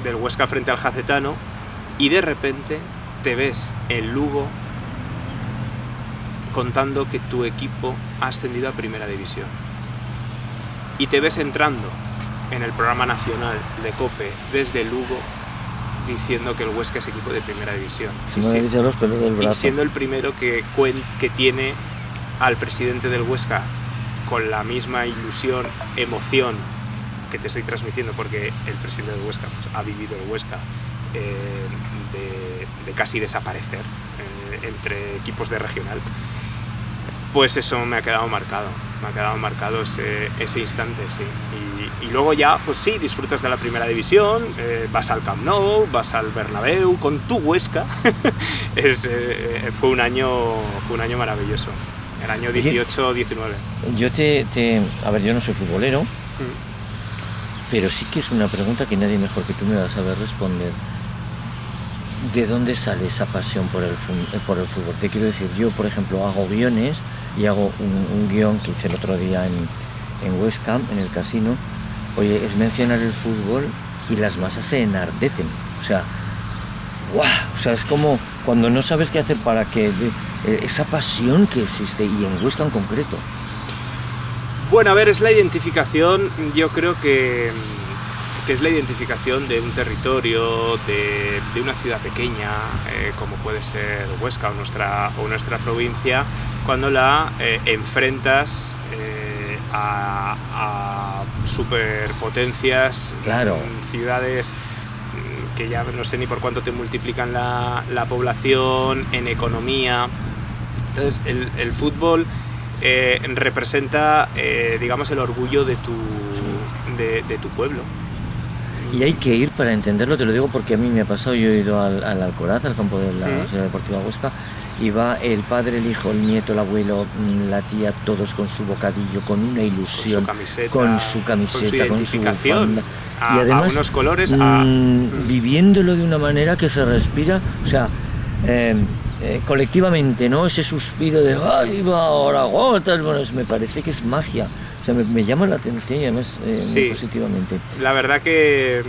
del Huesca frente al Jacetano, y de repente te ves en Lugo contando que tu equipo ha ascendido a primera división. Y te ves entrando en el programa nacional de COPE desde Lugo diciendo que el Huesca es equipo de primera división. Y siendo el primero que tiene al presidente del Huesca con la misma ilusión, emoción que te estoy transmitiendo, porque el presidente del Huesca pues, ha vivido el Huesca de casi desaparecer entre equipos de regional. Pues eso me ha quedado marcado ese instante, sí. Y luego ya, pues sí, disfrutas de la primera división, vas al Camp Nou, vas al Bernabéu con tu Huesca. Fue un año maravilloso, el año 18-19. Yo a ver, yo no soy futbolero, pero sí que es una pregunta que nadie mejor que tú me va a saber responder. ¿De dónde sale esa pasión por el fútbol? Te quiero decir, yo, por ejemplo, hago guiones y hago un guión que hice el otro día en Huesca, en el casino. Oye, es mencionar el fútbol y las masas se enardecen. O sea, ¡guau! O sea, es como cuando no sabes qué hacer para que esa pasión que existe, y en Huesca en concreto. Bueno, a ver, es la identificación, yo creo que es la identificación de un territorio, de una ciudad pequeña, como puede ser Huesca o nuestra provincia, cuando la enfrentas a superpotencias, claro, ciudades que ya no sé ni por cuánto te multiplican la población, en economía. Entonces el fútbol representa, digamos, el orgullo de tu pueblo. Y hay que ir para entenderlo, te lo digo porque a mí me ha pasado. Yo he ido al Alcoraz, al campo de la Sociedad Deportiva Huesca, y va el padre, el hijo, el nieto, el abuelo, la tía, todos con su bocadillo, con una ilusión, con su camiseta, con su identificación, con su bufanda, y además, a unos colores, viviéndolo de una manera que se respira, o sea, colectivamente, ¿no? Ese suspiro de ¡ay, va ahora gotas! Bueno, me parece que es magia. O sea, me llama la atención, y además muy positivamente. La verdad que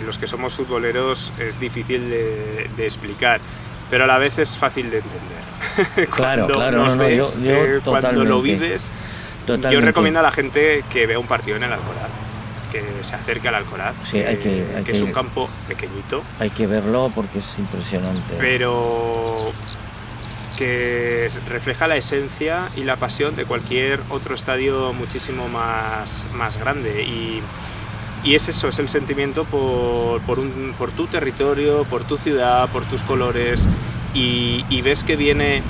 los que somos futboleros es difícil de explicar, pero a la vez es fácil de entender. Claro, cuando lo vives, totalmente. Yo recomiendo a la gente que vea un partido en el Alcoraz, que se acerque al Alcoraz, sí, que es un campo pequeñito. Hay que verlo porque es impresionante. Pero que refleja la esencia y la pasión de cualquier otro estadio muchísimo más grande. Y es eso, es el sentimiento por tu territorio, por tu ciudad, por tus colores. Y ves que viene,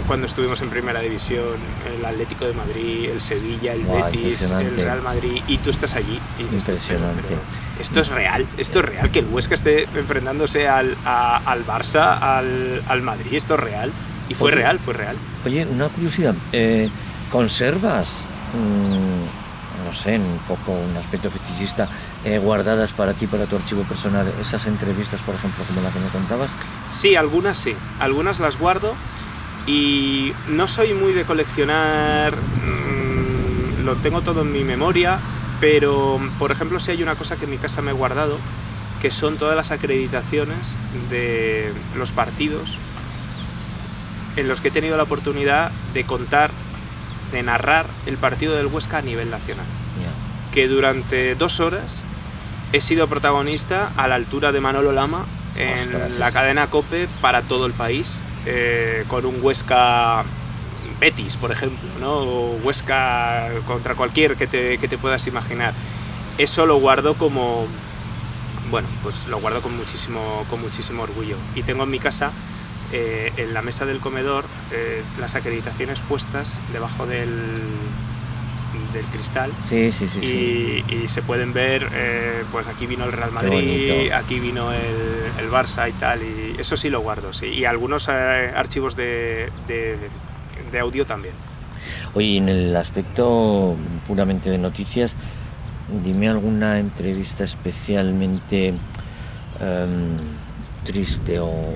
cuando estuvimos en Primera División, el Atlético de Madrid, el Sevilla, el Betis, el Real Madrid, y tú estás allí. Y impresionante. Pero esto es real, que el Huesca esté enfrentándose al Barça, al Madrid, esto es real. Y fue real. Oye, una curiosidad, ¿conservas no sé, un poco un aspecto fetichista, guardadas para ti, para tu archivo personal, esas entrevistas, por ejemplo, como la que me contabas? Sí, algunas las guardo y no soy muy de coleccionar, lo tengo todo en mi memoria, pero por ejemplo sí hay una cosa que en mi casa me he guardado, que son todas las acreditaciones de los partidos en los que he tenido la oportunidad de contar, de narrar el partido del Huesca a nivel nacional. Yeah. Que durante 2 horas he sido protagonista a la altura de Manolo Lama en la cadena COPE para todo el país, con un Huesca Betis, por ejemplo, ¿no? O Huesca contra cualquier que te puedas imaginar. Eso lo guardo como, bueno, pues lo guardo con muchísimo orgullo. Y tengo en mi casa, en la mesa del comedor, las acreditaciones puestas debajo del cristal. Sí. Y se pueden ver, pues aquí vino el Real Madrid, aquí vino el Barça y tal, y eso sí lo guardo, sí. Y algunos archivos de audio también. Oye, en el aspecto puramente de noticias, dime alguna entrevista especialmente triste o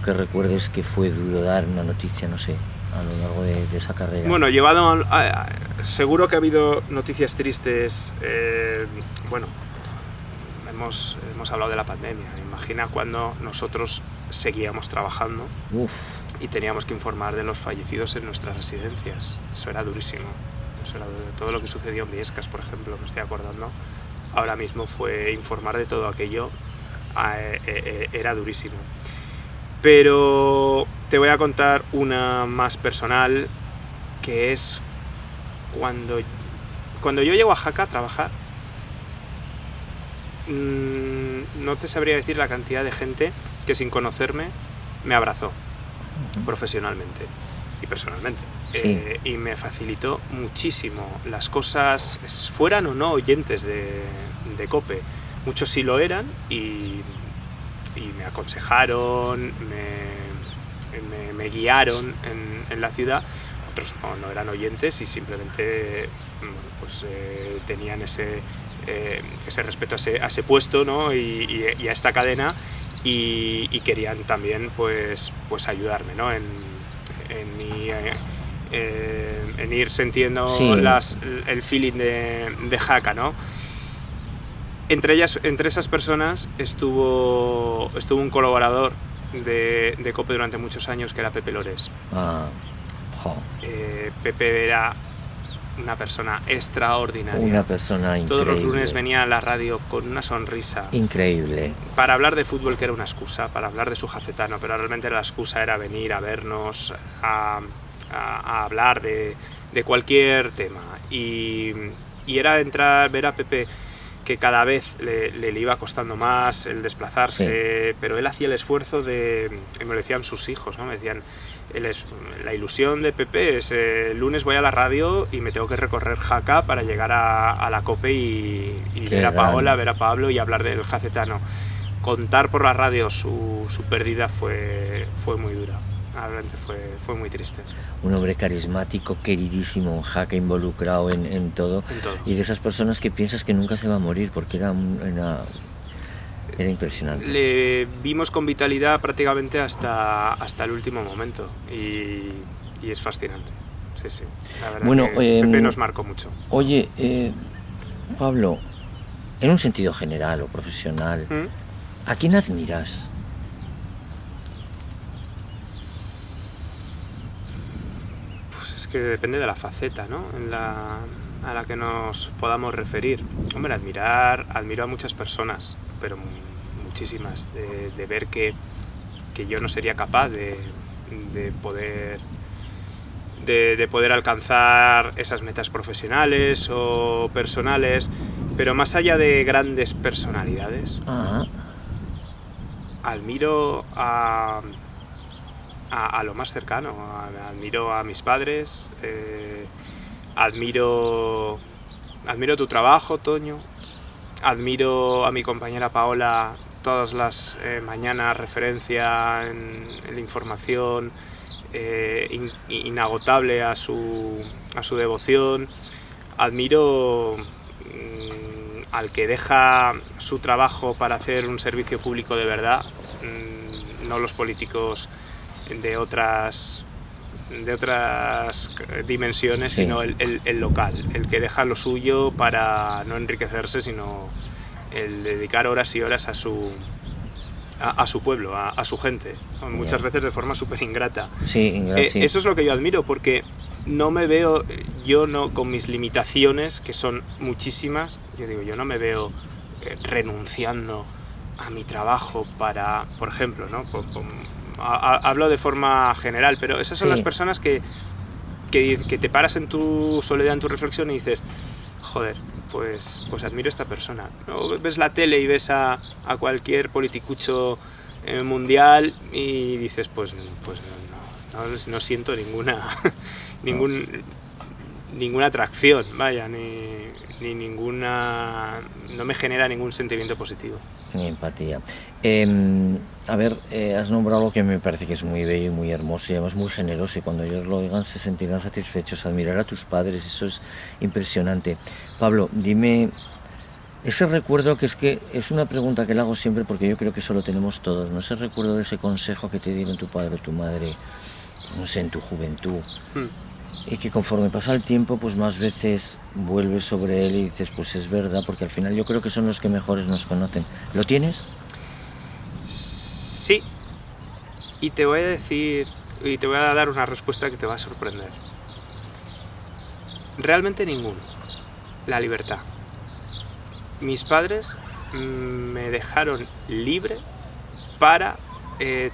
que recuerdes que fue duro dar una noticia, no sé, a lo largo de esa carrera. Bueno, seguro que ha habido noticias tristes. Bueno, hemos hablado de la pandemia. Imagina cuando nosotros seguíamos trabajando. Uf. Y teníamos que informar de los fallecidos en nuestras residencias. Eso era durísimo. Todo lo que sucedió en Viescas, por ejemplo, me estoy acordando ahora mismo, fue informar de todo aquello, era durísimo. Pero te voy a contar una más personal, que es cuando yo llego a Jaca a trabajar. No te sabría decir la cantidad de gente que sin conocerme me abrazó profesionalmente y personalmente. Sí. Y me facilitó muchísimo las cosas, fueran o no oyentes de COPE. Muchos sí lo eran y me aconsejaron, me guiaron en la ciudad. Otros no eran oyentes y simplemente, bueno, pues tenían ese respeto a ese puesto, ¿no? y a esta cadena, y querían también pues ayudarme, ¿no? en ir sintiendo Sí. el feeling de Jaca, ¿no? Entre esas personas estuvo un colaborador de COPE durante muchos años, que era Pepe Lores. Pepe era una persona extraordinaria. Una persona increíble. Todos los lunes venía a la radio con una sonrisa. Increíble. Para hablar de fútbol, que era una excusa, para hablar de su jacetano, pero realmente la excusa era venir a vernos, a hablar de cualquier tema. Y era ver a Pepe, que cada vez le iba costando más el desplazarse, sí. Pero él hacía el esfuerzo me lo decían sus hijos, ¿no? Me decían, la ilusión de Pepe es, el lunes voy a la radio y me tengo que recorrer Jaca para llegar a la COPE y ver a Paola, ver a Pablo y hablar del jacetano. Contar por la radio su pérdida fue muy dura. Realmente fue muy triste. Un hombre carismático, queridísimo en Jaca, involucrado en todo. Y de esas personas que piensas que nunca se va a morir, porque era impresionante. Le vimos con vitalidad prácticamente hasta el último momento y es fascinante. Sí. La verdad, bueno, que Pepe nos marcó mucho. Oye, Pablo, en un sentido general o profesional, ¿a quién admiras? Que depende de la faceta, ¿no? A la que nos podamos referir. Hombre, admiro a muchas personas, pero muchísimas, de ver que yo no sería capaz de poder alcanzar esas metas profesionales o personales, pero más allá de grandes personalidades, admiro a lo más cercano. Admiro a mis padres, admiro tu trabajo, Toño, admiro a mi compañera Paola, todas las mañanas, referencia en la información, inagotable a su devoción. admiro al que deja su trabajo para hacer un servicio público de verdad, no los políticos de otras dimensiones, Sí. sino el local, el que deja lo suyo para no enriquecerse, sino el dedicar horas y horas a su pueblo, a su gente, muchas veces de forma súper ingrata. Sí, sí. Eso es lo que yo admiro, porque no me veo, yo no, con mis limitaciones, que son muchísimas, yo no me veo renunciando a mi trabajo para, por ejemplo, ¿no? Hablo de forma general, pero esas son Sí. las personas que te paras en tu soledad, en tu reflexión y dices, joder, pues admiro a esta persona. ¿No? Ves la tele y ves a cualquier politicucho mundial y dices, pues no siento ninguna atracción, vaya, ni ninguna... no me genera ningún sentimiento positivo. Ni empatía. A ver, has nombrado algo que me parece que es muy bello y muy hermoso y además muy generoso, y cuando ellos lo oigan se sentirán satisfechos. Admirar a tus padres, eso es impresionante. Pablo, dime, ese recuerdo, que es una pregunta que le hago siempre porque yo creo que eso lo tenemos todos, ¿no? Ese recuerdo de ese consejo que te dieron tu padre o tu madre, no sé, en tu juventud, y que conforme pasa el tiempo, pues más veces vuelves sobre él y dices, pues es verdad, porque al final yo creo que son los que mejores nos conocen. ¿Lo tienes? Sí, y te voy a dar una respuesta que te va a sorprender. Realmente ninguno. La libertad. Mis padres me dejaron libre para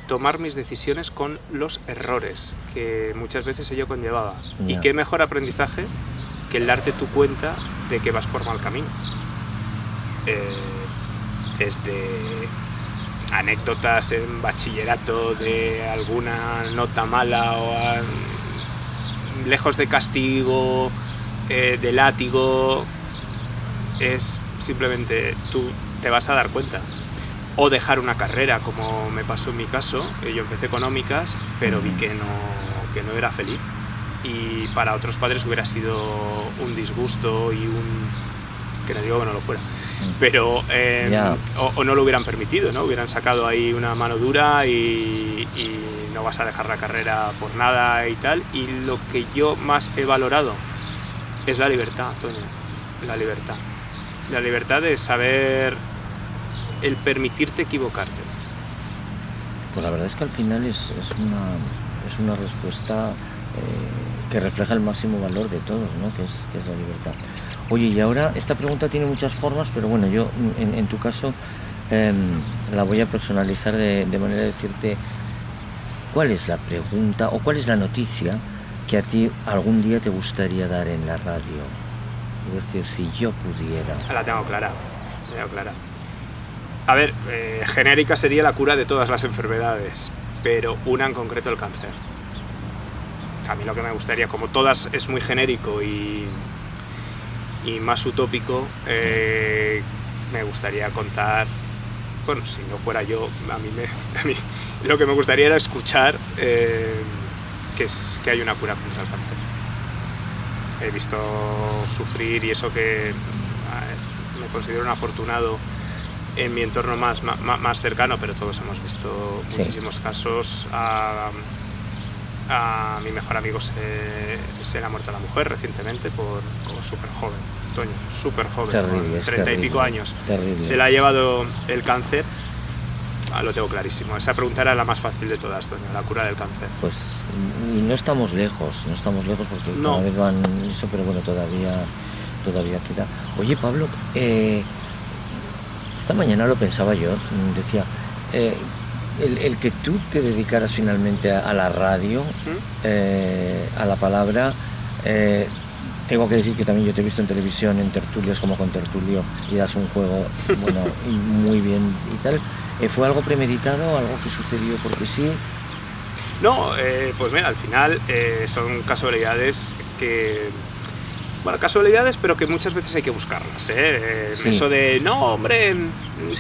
tomar mis decisiones con los errores que muchas veces ello conllevaba. Yeah. Y qué mejor aprendizaje que el darte tu cuenta de que vas por mal camino. Desde anécdotas en bachillerato de alguna nota mala lejos de castigo, de látigo, es simplemente tú te vas a dar cuenta. O dejar una carrera, como me pasó en mi caso. Yo empecé económicas, pero vi que no era feliz. Y para otros padres hubiera sido un disgusto y que no digo que no lo fuera, pero o no lo hubieran permitido, ¿no? Hubieran sacado ahí una mano dura y no vas a dejar la carrera por nada y tal. Y lo que yo más he valorado es la libertad, Toño. La libertad de saber, el permitirte equivocarte. Pues la verdad es que al final es una respuesta que refleja el máximo valor de todos, ¿no? Que es la libertad. Oye, y ahora esta pregunta tiene muchas formas, pero bueno, yo en tu caso la voy a personalizar de manera de decirte cuál es la pregunta o cuál es la noticia que a ti algún día te gustaría dar en la radio. Es decir, si yo pudiera... La tengo clara. A ver, genérica sería la cura de todas las enfermedades, pero una en concreto, el cáncer. A mí lo que me gustaría, como todas es muy genérico y más utópico, me gustaría contar, bueno, si no fuera yo, a mí lo que me gustaría era escuchar que hay una cura contra el cáncer. He visto sufrir, y eso que me considero un afortunado en mi entorno más cercano, pero todos hemos visto muchísimos casos. A mi mejor amigo se le ha muerto la mujer recientemente como súper joven, Toño, súper joven, terrible, con 30 y pico años. Terrible. Se le ha llevado el cáncer. Lo tengo clarísimo. Esa pregunta era la más fácil de todas, Toño, la cura del cáncer. Pues, y no estamos lejos porque No. cada vez van eso, pero bueno, todavía queda. Oye, Pablo, esta mañana lo pensaba yo, decía, el que tú te dedicaras finalmente a la radio, a la palabra, tengo que decir que también yo te he visto en televisión, en tertulias como con Tertulio, y das un juego, bueno, muy bien y tal. ¿Fue algo premeditado, algo que sucedió porque sí? No, pues mira, al final son casualidades pero que muchas veces hay que buscarlas, Sí. Eso de, no, hombre,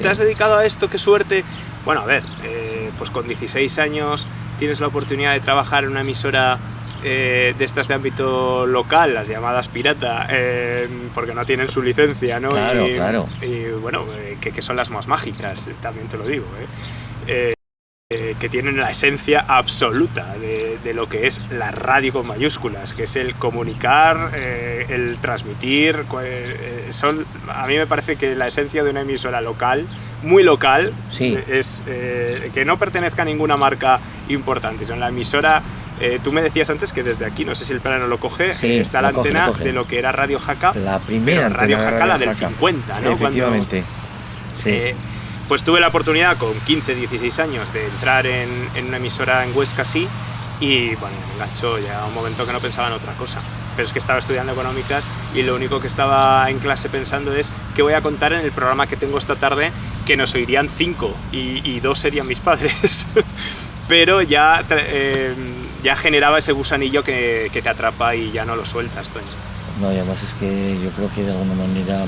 te has dedicado a esto, qué suerte. Bueno, a ver, pues con 16 años tienes la oportunidad de trabajar en una emisora de estas de ámbito local, las llamadas pirata, porque no tienen su licencia, ¿no? Claro. Y bueno, que son las más mágicas, también te lo digo, que tienen la esencia absoluta de lo que es la radio con mayúsculas, que es el comunicar, el transmitir. A mí me parece que la esencia de una emisora local, muy local, sí, es que no pertenezca a ninguna marca importante. Son la emisora, tú me decías antes que desde aquí, no sé si el plano lo coge, sí, está la antena coge. De lo que era Radio Jaca, la primera Radio Jaca, la del Jaca. 50, ¿no? Efectivamente. Sí. Pues tuve la oportunidad con 15, 16 años de entrar en una emisora en Huesca, sí, y bueno, me enganchó ya un momento que no pensaba en otra cosa. Pero es que estaba estudiando económicas y lo único que estaba en clase pensando es qué voy a contar en el programa que tengo esta tarde, que nos oirían 5 y 2 serían mis padres. Pero ya generaba ese gusanillo que te atrapa y ya no lo sueltas, Toño. No, y además es que yo creo que de alguna manera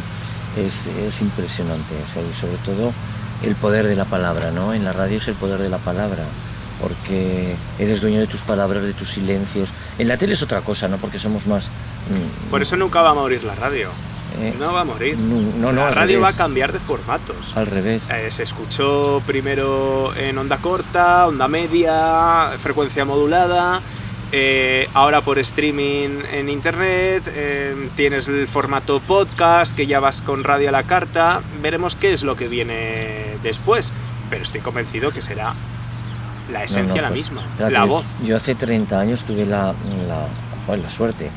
es impresionante, o sea, y sobre todo el poder de la palabra, ¿no? En la radio es el poder de la palabra, porque eres dueño de tus palabras, de tus silencios. En la tele es otra cosa, ¿no? Porque somos más... Por eso nunca va a morir la radio. No va a morir. No, la radio revés. va a cambiar de formatos. Al revés. Se escuchó primero en onda corta, onda media, frecuencia modulada. Ahora por streaming en internet, tienes el formato podcast, que ya vas con radio a la carta. Veremos qué es lo que viene después, pero estoy convencido que será la esencia la misma, la voz. Yo hace 30 años tuve la suerte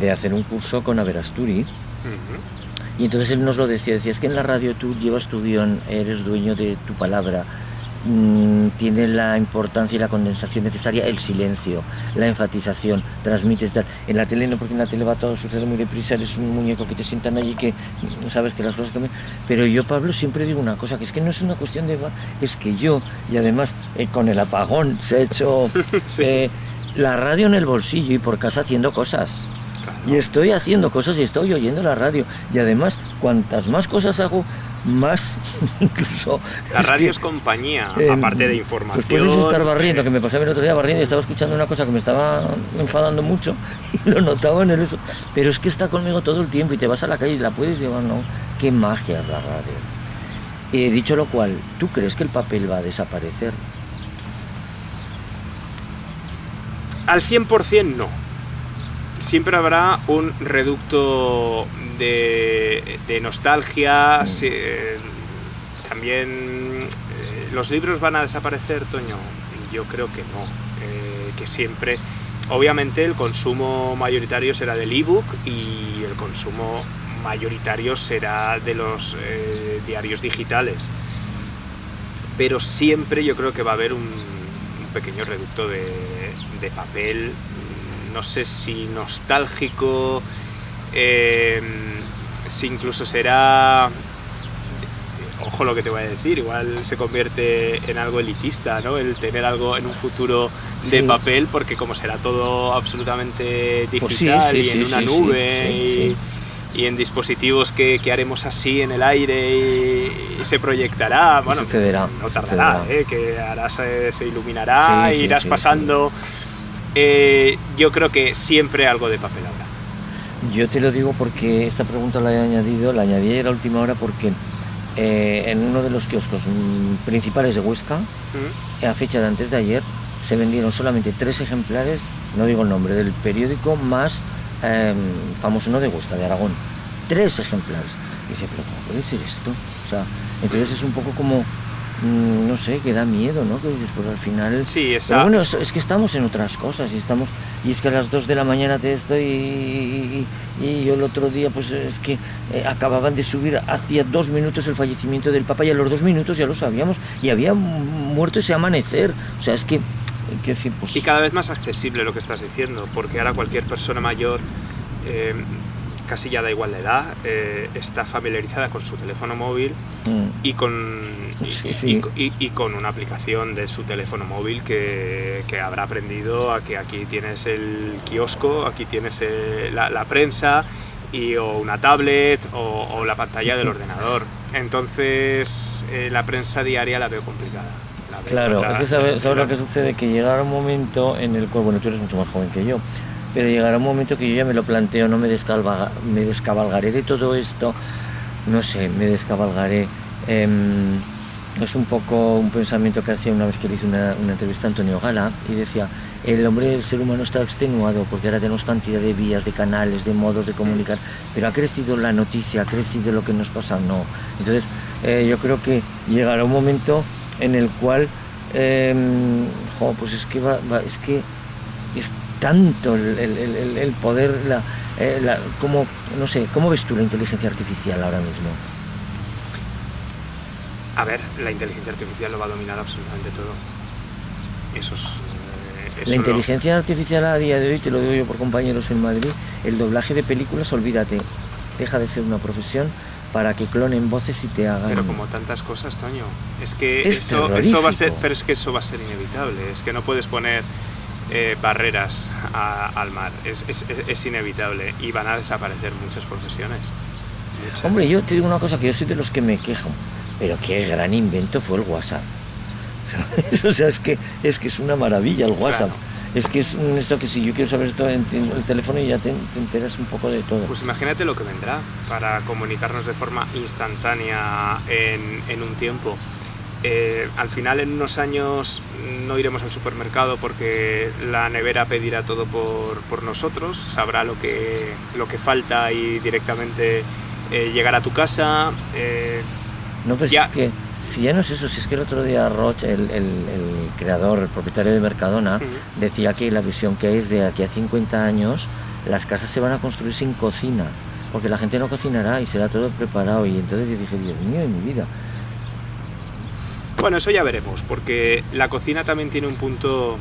de hacer un curso con Averasturi. Y entonces él nos lo decía, es que en la radio tú llevas tu guión, eres dueño de tu palabra, tiene la importancia y la condensación necesaria, el silencio, la enfatización, transmites tal. En la tele no, porque en la tele va todo, sucede muy deprisa, eres un muñeco que te sientan allí, que sabes que las cosas cambian. Pero yo, Pablo, siempre digo una cosa, que es que no es una cuestión de... es que yo, y además con el apagón se ha hecho sí. La radio en el bolsillo y por casa haciendo cosas. Y estoy haciendo cosas y estoy oyendo la radio. Y además, cuantas más cosas hago, más incluso... La radio es compañía, aparte de información. Pues puedes estar barriendo, que me pasaba el otro día barriendo y estaba escuchando una cosa que me estaba enfadando mucho y lo notaba en el uso. Pero es que está conmigo todo el tiempo y te vas a la calle y la puedes llevar, ¿no? Qué magia es la radio. Dicho lo cual, ¿tú crees que el papel va a desaparecer? Al 100% no. Siempre habrá un reducto de nostalgia. También los libros van a desaparecer, Toño. Yo creo que no. Que siempre, obviamente, el consumo mayoritario será del ebook y el consumo mayoritario será de los diarios digitales. Pero siempre yo creo que va a haber un pequeño reducto de papel. No sé si nostálgico, si incluso será, ojo lo que te voy a decir, igual se convierte en algo elitista, ¿no? El tener algo en un futuro de papel, porque como será todo absolutamente digital y en una nube y en dispositivos que haremos así en el aire y se proyectará, bueno, sucederá, no tardará, que ahora se iluminará, irás pasando... yo creo que siempre algo de papel habrá. Yo te lo digo porque esta pregunta la añadí a la última hora porque en uno de los kioscos principales de Huesca, a fecha de antes de ayer, se vendieron solamente 3 ejemplares, no digo el nombre, del periódico más famoso, no de Huesca, de Aragón. 3 ejemplares. Y dice, pero ¿cómo puede ser esto? O sea, entonces es un poco como... no sé, que da miedo, ¿no? Que después al final... Sí, pero bueno, es que estamos en otras cosas y es que a las 2 de la mañana te estoy y yo el otro día pues es que acababan de subir hacía 2 minutos el fallecimiento del Papa y a los 2 minutos ya lo sabíamos y había muerto ese amanecer, o sea, es que decir, pues... Y cada vez más accesible lo que estás diciendo, porque ahora cualquier persona mayor... casi ya da igual la edad, está familiarizada con su teléfono móvil y con una aplicación de su teléfono móvil que habrá aprendido a que aquí tienes el kiosco, aquí tienes la prensa o una tablet o la pantalla del ordenador. Entonces la prensa diaria la veo complicada. La Claro, es que sabes lo que sucede, que llegará un momento en el cual, bueno, tú eres mucho más joven que yo, pero llegará un momento que yo ya me lo planteo, no me descabalgaré de todo esto, no sé, me descabalgaré. Es un poco un pensamiento que hacía una vez que le hice una entrevista a Antonio Gala y decía, el ser humano está extenuado porque ahora tenemos cantidad de vías, de canales, de modos de comunicar, pero ha crecido la noticia, ha crecido lo que nos pasa, no. Entonces yo creo que llegará un momento en el cual, pues es que es que es tanto el poder, como, no sé, ¿cómo ves tú la inteligencia artificial ahora mismo? A ver, la inteligencia artificial lo va a dominar absolutamente todo. La inteligencia artificial a día de hoy, te lo digo yo por compañeros en Madrid, el doblaje de películas, olvídate, deja de ser una profesión para que clonen voces y te hagan... Pero como tantas cosas, Toño, es que eso va a ser, pero es que eso va a ser inevitable, es que no puedes poner barreras al mar, es inevitable y van a desaparecer muchas profesiones. Muchas. Hombre, yo te digo una cosa, que yo soy de los que me quejan, pero qué gran invento fue el WhatsApp. O sea, es que es una maravilla el WhatsApp. Claro. Es que es esto que si yo quiero saber esto en el teléfono y ya te enteras un poco de todo. Pues imagínate lo que vendrá para comunicarnos de forma instantánea en un tiempo. Al final, en unos años no iremos al supermercado porque la nevera pedirá todo por nosotros, sabrá lo que falta y directamente llegará a tu casa. No, pero ya. Es que si ya no es eso, si es que el otro día Roche, el creador, el propietario de Mercadona, decía que la visión que hay es de aquí a 50 años las casas se van a construir sin cocina, porque la gente no cocinará y será todo preparado. Y entonces yo dije, Dios mío, de mi vida. Bueno, eso ya veremos, porque la cocina también tiene un punto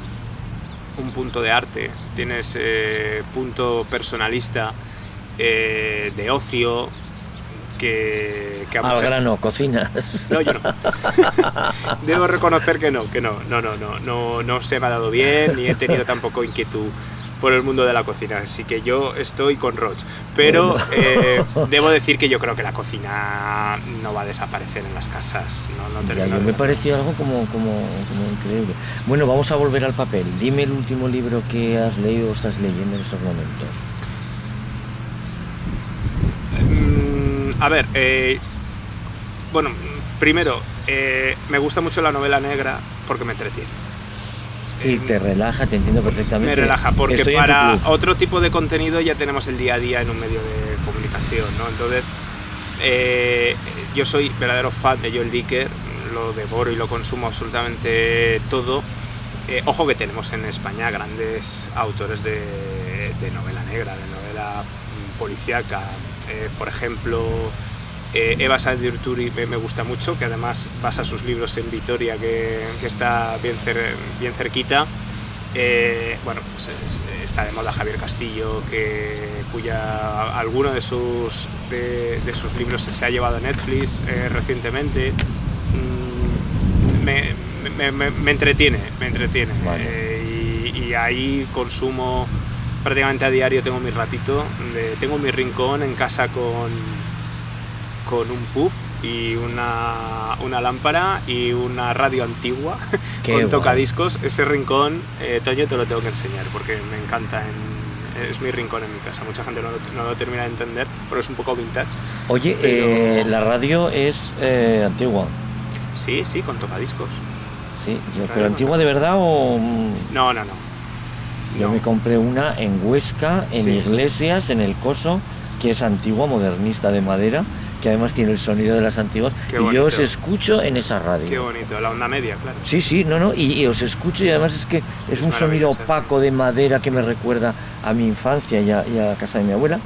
de arte, tiene ese punto personalista, de ocio, que al grano, cocina. No, yo no. Debo reconocer que no se me ha dado bien, ni he tenido tampoco inquietud por el mundo de la cocina, así que yo estoy con Roch, pero debo decir que yo creo que la cocina no va a desaparecer en las casas. Me pareció algo como increíble. Bueno, vamos a volver al papel. Dime el último libro que has leído o estás leyendo en estos momentos. A ver, bueno, primero, me gusta mucho la novela negra porque me entretiene. Y te relaja, te entiendo perfectamente. Me relaja, porque para otro tipo de contenido ya tenemos el día a día en un medio de comunicación, ¿no? Entonces, yo soy verdadero fan de Joel Dicker, lo devoro y lo consumo absolutamente todo. Ojo que tenemos en España grandes autores de novela negra, de novela policíaca. Por ejemplo, Eva Sáenz de Urturi me gusta mucho, que además basa sus libros en Vitoria, que está bien cerquita. Bueno, pues está de moda Javier Castillo, cuya alguno de sus libros se ha llevado a Netflix recientemente. Me entretiene. Vale. Y ahí consumo prácticamente a diario, tengo mi ratito, tengo mi rincón en casa con un puff y una lámpara y una radio antigua con tocadiscos. Ese rincón, Toño, te lo tengo que enseñar porque me encanta, es mi rincón en mi casa. Mucha gente no lo termina de entender porque es un poco vintage. Oye, pero... ¿la radio es antigua? Sí, con tocadiscos. Sí, ¿pero antigua de verdad o...? No. Yo me compré una en Huesca, en Iglesias, en El Coso, que es antigua, modernista, de madera, que además tiene el sonido de las antiguas. Y yo os escucho en esa radio. Qué bonito, la onda media, claro. Sí, y os escucho, y además es que es un sonido opaco de madera que me recuerda a mi infancia y a casa de mi abuela.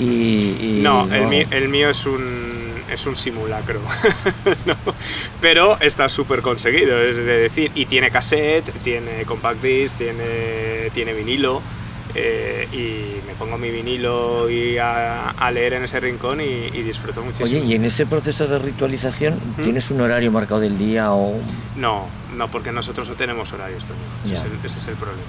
El mío es un simulacro. No, pero está súper conseguido, es decir, y tiene cassette, tiene compact disc, tiene vinilo, y me pongo mi vinilo y a leer en ese rincón y disfruto muchísimo. Oye, ¿y en ese proceso de ritualización tienes un horario marcado del día o...? No, porque nosotros no tenemos horarios, Toño. Ese es el problema.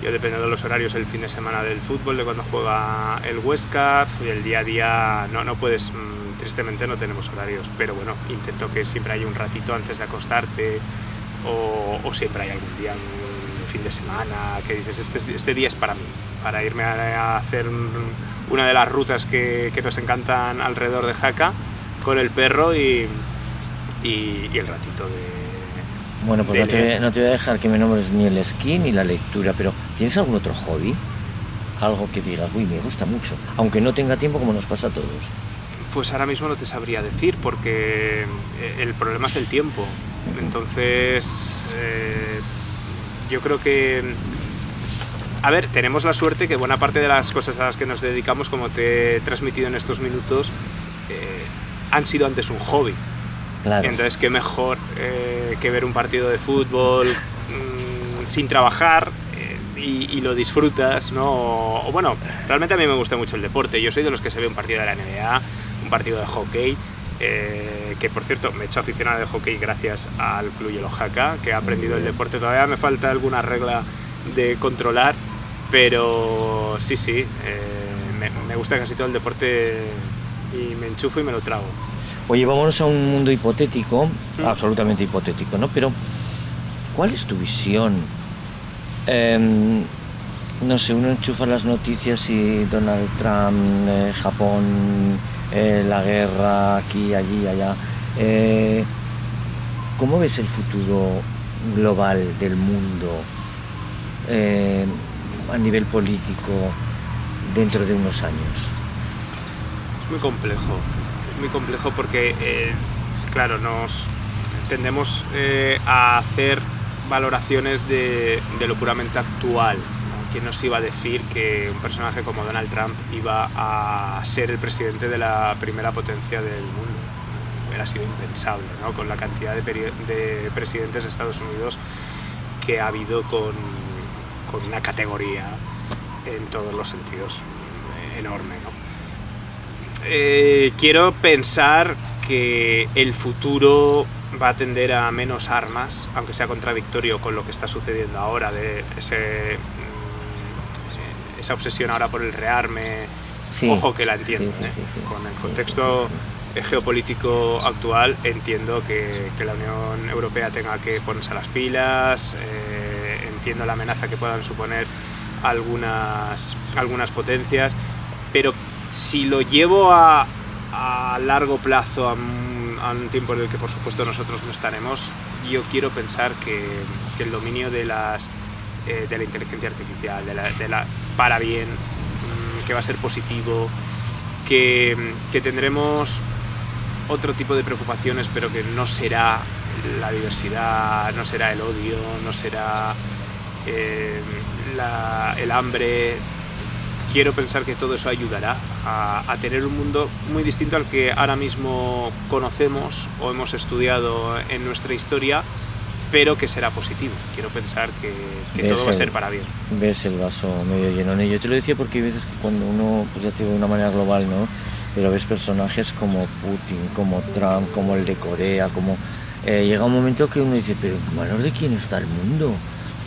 Yo dependo de los horarios el fin de semana del fútbol, de cuando juega el Huesca, y el día a día no puedes tristemente no tenemos horarios, pero bueno, intento que siempre haya un ratito antes de acostarte o siempre hay algún día, un fin de semana, que dices, este día es para mí, para irme a hacer una de las rutas que nos encantan alrededor de Jaca con el perro y el ratito de... Bueno, pues no te voy a dejar que me nombres ni el esquí ni la lectura, pero ¿tienes algún otro hobby? Algo que digas, uy, me gusta mucho, aunque no tenga tiempo como nos pasa a todos. Pues ahora mismo no te sabría decir, porque el problema es el tiempo. Entonces, yo creo que... A ver, tenemos la suerte que buena parte de las cosas a las que nos dedicamos, como te he transmitido en estos minutos, han sido antes un hobby. Claro. Entonces, qué mejor que ver un partido de fútbol sin trabajar y lo disfrutas, ¿no? O bueno, realmente a mí me gusta mucho el deporte. Yo soy de los que se ve un partido de la NBA, un partido de hockey, que por cierto me he hecho aficionado de hockey gracias al Club Hielo Jaca, que he aprendido el deporte. Todavía me falta alguna regla de controlar, pero sí, me gusta casi todo el deporte y me enchufo y me lo trago. Oye, vámonos a un mundo hipotético, absolutamente hipotético, ¿no? Pero, ¿cuál es tu visión? No sé, uno enchufa las noticias y Donald Trump, Japón, la guerra aquí, allí, allá. ¿Cómo ves el futuro global del mundo a nivel político dentro de unos años? Es muy complejo porque, claro, nos tendemos a hacer valoraciones de lo puramente actual, ¿no? ¿Quién nos iba a decir que un personaje como Donald Trump iba a ser el presidente de la primera potencia del mundo? Hubiera sido impensable, ¿no? Con la cantidad de presidentes de Estados Unidos que ha habido con una categoría en todos los sentidos enorme, ¿no? Quiero pensar que el futuro va a tender a menos armas, aunque sea contradictorio con lo que está sucediendo ahora, de esa obsesión ahora por el rearme. Sí, ojo que la entiendo, sí. Con el contexto geopolítico actual entiendo que la Unión Europea tenga que ponerse a las pilas, entiendo la amenaza que puedan suponer algunas potencias, pero si lo llevo a largo plazo, a un tiempo en el que por supuesto nosotros no estaremos, yo quiero pensar que el dominio de la inteligencia artificial, para bien, que va a ser positivo, que tendremos otro tipo de preocupaciones, pero que no será la diversidad, no será el odio, no será el hambre. Quiero pensar que todo eso ayudará a tener un mundo muy distinto al que ahora mismo conocemos o hemos estudiado en nuestra historia, pero que será positivo. Quiero pensar que todo va a ser para bien. Ves el vaso medio lleno. Yo te lo decía porque hay veces que cuando uno, pues ya te digo de una manera global, ¿no? Pero ves personajes como Putin, como Trump, como el de Corea, como... llega un momento que uno dice, pero ¿en valor de quién está el mundo?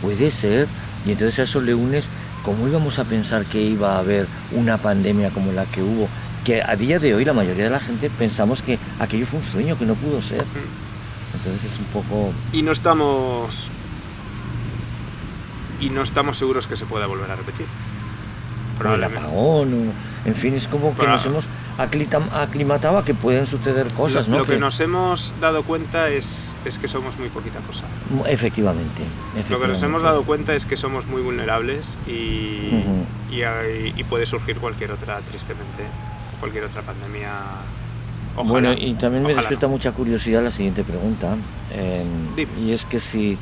Puede ser. Y entonces a eso le unes... ¿Cómo íbamos a pensar que iba a haber una pandemia como la que hubo? Que a día de hoy la mayoría de la gente pensamos que aquello fue un sueño, que no pudo ser. Entonces es un poco... Y no estamos seguros que se pueda volver a repetir. Probablemente. El apagón, en fin, es como que nos hemos aclimatado a que pueden suceder cosas, ¿no? Lo que nos hemos dado cuenta es que somos muy poquita cosa. Efectivamente. Lo que nos hemos dado cuenta es que somos muy vulnerables y puede surgir cualquier otra, tristemente, cualquier otra pandemia. Ojalá, bueno, y también me despierta no. Mucha curiosidad la siguiente pregunta. Y es que si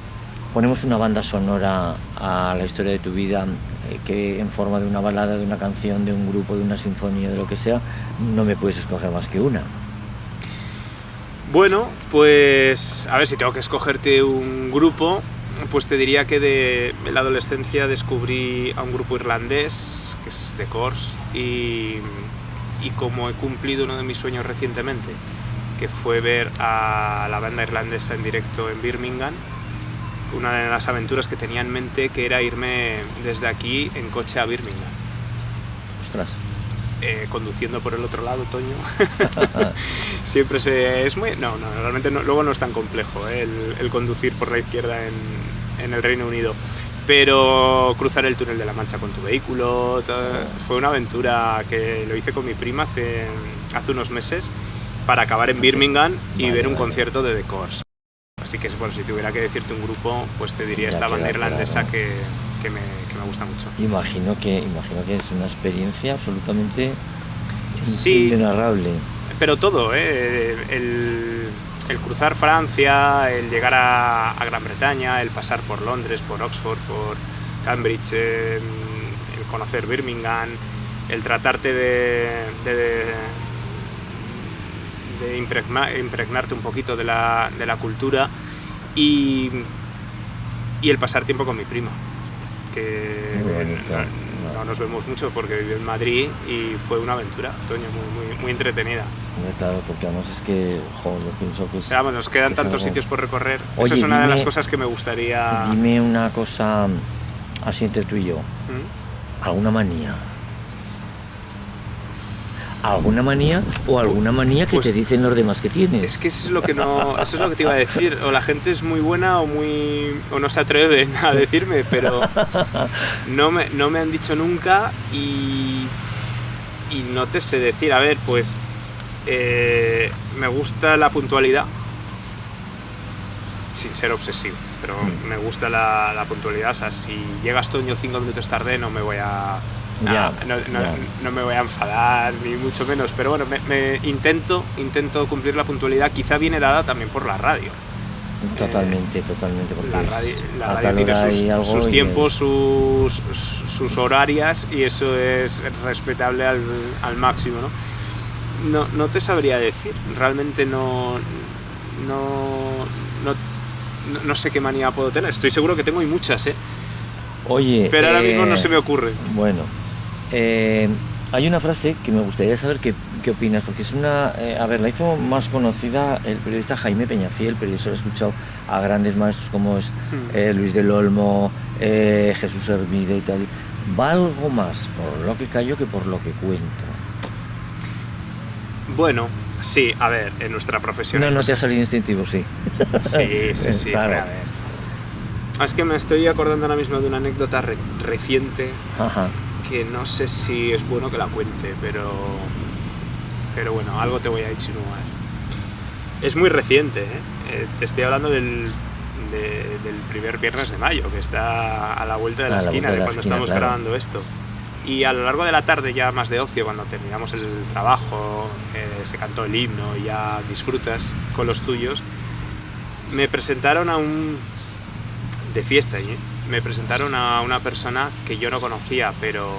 ponemos una banda sonora a la historia de tu vida, que en forma de una balada, de una canción, de un grupo, de una sinfonía, de lo que sea, no me puedes escoger más que una. Bueno, pues a ver, si tengo que escogerte un grupo, pues te diría que de la adolescencia descubrí a un grupo irlandés, que es The Corrs, y como he cumplido uno de mis sueños recientemente, que fue ver a la banda irlandesa en directo en Birmingham, una de las aventuras que tenía en mente, que era irme desde aquí en coche a Birmingham. Ostras. conduciendo por el otro lado, Toño. Siempre es muy... No, realmente no, luego no es tan complejo el conducir por la izquierda en el Reino Unido. Pero cruzar el túnel de la Mancha con tu vehículo fue una aventura que lo hice con mi prima hace unos meses para acabar en Birmingham y ver un concierto de The Corrs. Así que, bueno, si tuviera que decirte un grupo, pues te diría esta banda irlandesa que me gusta mucho. Imagino que es una experiencia absolutamente inenarrable. Pero todo, el cruzar Francia, el llegar a Gran Bretaña, el pasar por Londres, por Oxford, por Cambridge, el conocer Birmingham, el tratarte de impregnarte un poquito de la cultura y el pasar tiempo con mi prima, que no nos vemos mucho porque vive en Madrid y fue una aventura, Toño, muy entretenida. Claro, porque además es que, joder, yo pienso que es... Pero, nos quedan tantos sitios por recorrer. Oye, eso es una de las cosas que me gustaría... Dime una cosa así entre tú y yo. ¿Alguna manía? ¿Alguna manía o alguna manía que te dicen los demás que tienes? Es que eso es lo que te iba a decir. O la gente es muy buena o no se atreven a decirme, pero no me han dicho nunca y no te sé decir. A ver, pues me gusta la puntualidad, sin ser obsesivo, pero me gusta la puntualidad. O sea, si llegas, Toño, 5 minutos tarde, no me voy a... No me voy a enfadar, ni mucho menos, pero bueno, intento cumplir la puntualidad. Quizá viene dada también por la radio. Totalmente. La radio tiene sus tiempos, sus horarias, y eso es respetable al máximo, ¿no? No te sabría decir, realmente no sé qué manía puedo tener. Estoy seguro que tengo y muchas, Oye, pero ahora mismo no se me ocurre. Bueno, hay una frase que me gustaría saber qué opinas, porque es una... la hizo más conocida el periodista Jaime Peñafiel, pero yo solo he escuchado a grandes maestros como es Luis del Olmo, Jesús Hermida y tal. Valgo más por lo que callo que por lo que cuento. Bueno, sí, a ver, en nuestra profesión... No te ha salido instintivo, sí. Sí, claro. A ver. Es que me estoy acordando ahora mismo de una anécdota reciente. Ajá. Que no sé si es bueno que la cuente, pero bueno, algo te voy a insinuar. Es muy reciente, te estoy hablando del primer viernes de mayo, que está a la vuelta de la esquina de cuando estamos grabando esto. Y a lo largo de la tarde, ya más de ocio, cuando terminamos el trabajo, se cantó el himno y ya disfrutas con los tuyos, me presentaron de fiesta, me presentaron a una persona que yo no conocía, pero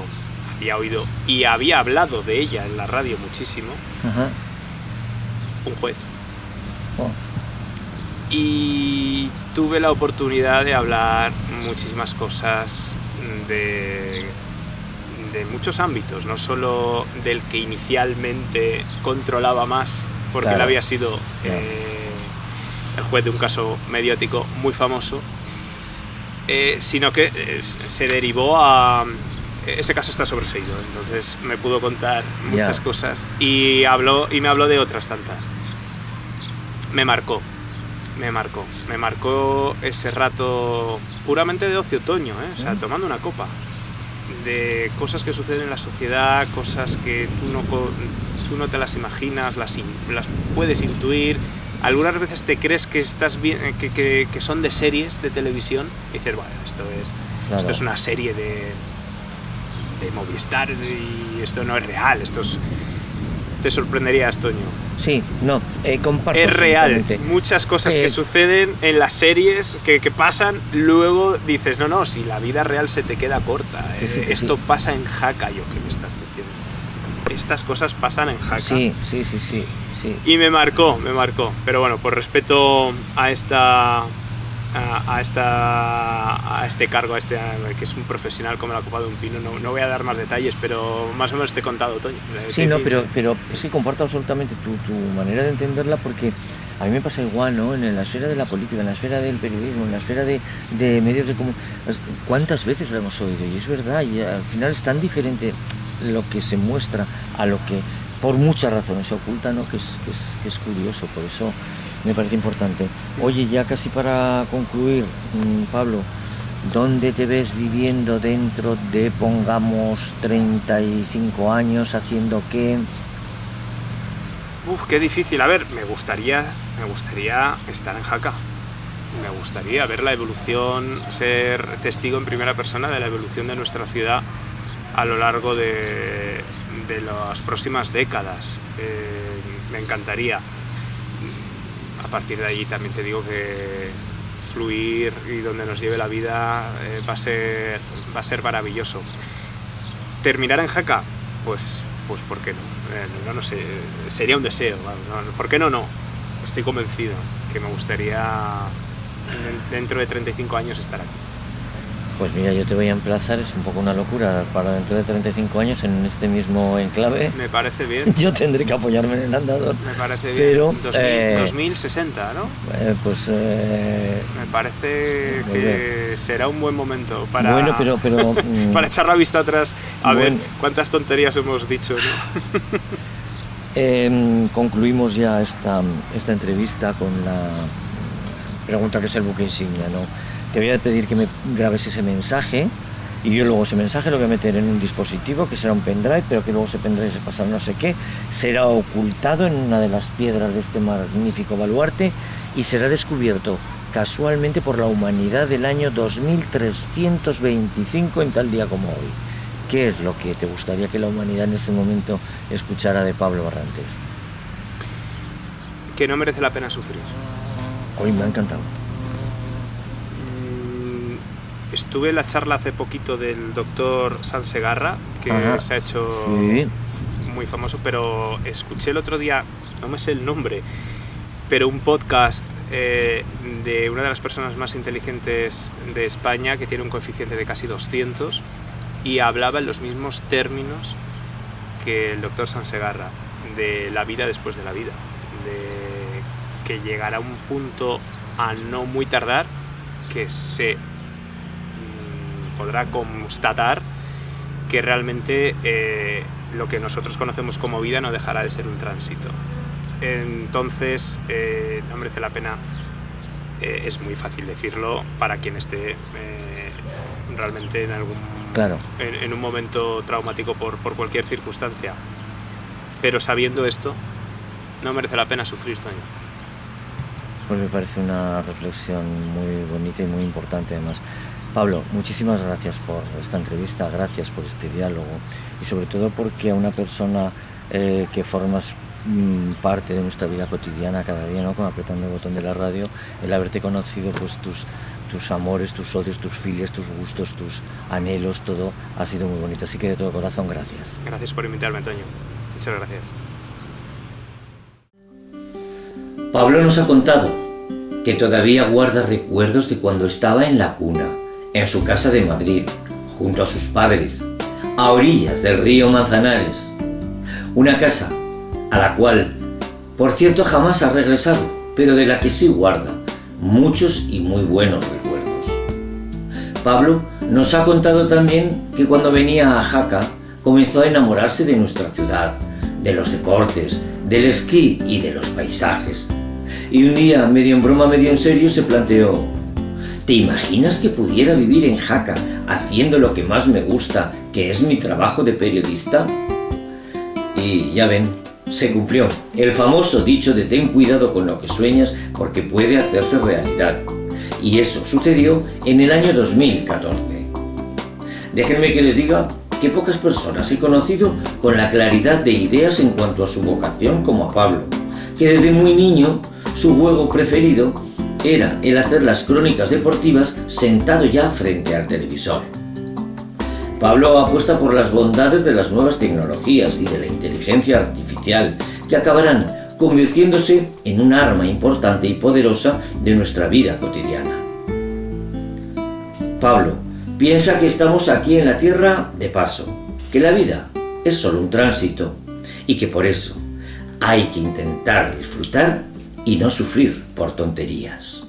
había oído y había hablado de ella en la radio muchísimo. Ajá. Un juez. Y tuve la oportunidad de hablar muchísimas cosas de muchos ámbitos, no solo del que inicialmente controlaba más, porque él había sido el juez de un caso mediático muy famoso, sino que se derivó a... Ese caso está sobreseído, entonces me pudo contar muchas cosas y me habló de otras tantas. Me marcó ese rato puramente de ocio, Toño, o sea, tomando una copa, de cosas que suceden en la sociedad, cosas que tú no te las imaginas, las puedes intuir. Algunas veces te crees que estás bien, que son de series de televisión, y dices, bueno, esto es una serie de Movistar y esto no es real, te sorprenderías, Toño. Sí, comparto. Es real, muchas cosas que suceden en las series que pasan, luego dices, no, si la vida real se te queda corta, esto pasa en Jaca, ¿qué me estás diciendo? Estas cosas pasan en Jaca. Sí. Y me marcó, pero bueno, por respeto a este cargo, que es un profesional como la copa de un pino, no voy a dar más detalles, pero más o menos te he contado, Toño. Sí, pero sí comparto absolutamente tu manera de entenderla, porque a mí me pasa igual, ¿no? En la esfera de la política, en la esfera del periodismo, en la esfera de medios de comunicación. ¿Cuántas veces lo hemos oído? Y es verdad, y al final es tan diferente lo que se muestra a lo que por muchas razones se oculta, ¿no? que es curioso, por eso me parece importante. Oye, ya casi para concluir, Pablo, ¿dónde te ves viviendo dentro de, pongamos, 35 años, haciendo qué? Qué difícil. A ver, me gustaría estar en Jaca. Me gustaría ver la evolución, ser testigo en primera persona de la evolución de nuestra ciudad a lo largo de las próximas décadas. Me encantaría. A partir de allí también te digo que fluir y donde nos lleve la vida va a ser maravilloso. ¿Terminar en Jaca? Pues ¿por qué no? No sé, sería un deseo. ¿Por qué no? No. Estoy convencido que me gustaría dentro de 35 años estar aquí. Pues mira, yo te voy a emplazar, es un poco una locura, para dentro de 35 años en este mismo enclave. Me parece bien. Yo tendré que apoyarme en el andador. Me parece bien. Pero, 2060, ¿no? Me parece que será un buen momento para, pero para echar la vista atrás a ver cuántas tonterías hemos dicho, ¿no? Concluimos ya esta entrevista con la pregunta que es el buque insignia, ¿no? Te voy a pedir que me grabes ese mensaje y yo luego ese mensaje lo voy a meter en un dispositivo que será un pendrive, pero que luego ese pendrive se pasa no sé qué, será ocultado en una de las piedras de este magnífico baluarte y será descubierto casualmente por la humanidad del año 2325 en tal día como hoy. ¿Qué es lo que te gustaría que la humanidad en ese momento escuchara de Pablo Barrantes? Que no merece la pena sufrir. Hoy me ha encantado. Estuve en la charla hace poquito del doctor Sansegarra, que se ha hecho muy famoso, pero escuché el otro día, no me sé el nombre, pero un podcast de una de las personas más inteligentes de España, que tiene un coeficiente de casi 200, y hablaba en los mismos términos que el doctor Sansegarra, de la vida después de la vida, de que llegará un punto a no muy tardar que se podrá constatar que realmente lo que nosotros conocemos como vida no dejará de ser un tránsito. Entonces, no merece la pena, es muy fácil decirlo para quien esté realmente en en un momento traumático por cualquier circunstancia. Pero sabiendo esto, no merece la pena sufrir, Toño. Pues me parece una reflexión muy bonita y muy importante además. Pablo, muchísimas gracias por esta entrevista, gracias por este diálogo y sobre todo porque a una persona que formas parte de nuestra vida cotidiana cada día, ¿no? Como apretando el botón de la radio, el haberte conocido, pues tus amores, tus odios, tus filias, tus gustos, tus anhelos, todo ha sido muy bonito. Así que de todo corazón, gracias. Gracias por invitarme, Antonio. Muchas gracias. Pablo nos ha contado que todavía guarda recuerdos de cuando estaba en la cuna, en su casa de Madrid, junto a sus padres, a orillas del río Manzanares. Una casa a la cual, por cierto, jamás ha regresado, pero de la que sí guarda muchos y muy buenos recuerdos. Pablo nos ha contado también que cuando venía a Jaca comenzó a enamorarse de nuestra ciudad, de los deportes, del esquí y de los paisajes. Y un día, medio en broma, medio en serio, se planteó: ¿te imaginas que pudiera vivir en Jaca haciendo lo que más me gusta, que es mi trabajo de periodista? Y ya ven, se cumplió el famoso dicho de ten cuidado con lo que sueñas porque puede hacerse realidad. Y eso sucedió en el año 2014. Déjenme que les diga que pocas personas he conocido con la claridad de ideas en cuanto a su vocación como a Pablo, que desde muy niño su juego preferido era el hacer las crónicas deportivas sentado ya frente al televisor. Pablo apuesta por las bondades de las nuevas tecnologías y de la inteligencia artificial, que acabarán convirtiéndose en un arma importante y poderosa de nuestra vida cotidiana. Pablo piensa que estamos aquí en la tierra de paso, que la vida es solo un tránsito y que por eso hay que intentar disfrutar y no sufrir por tonterías.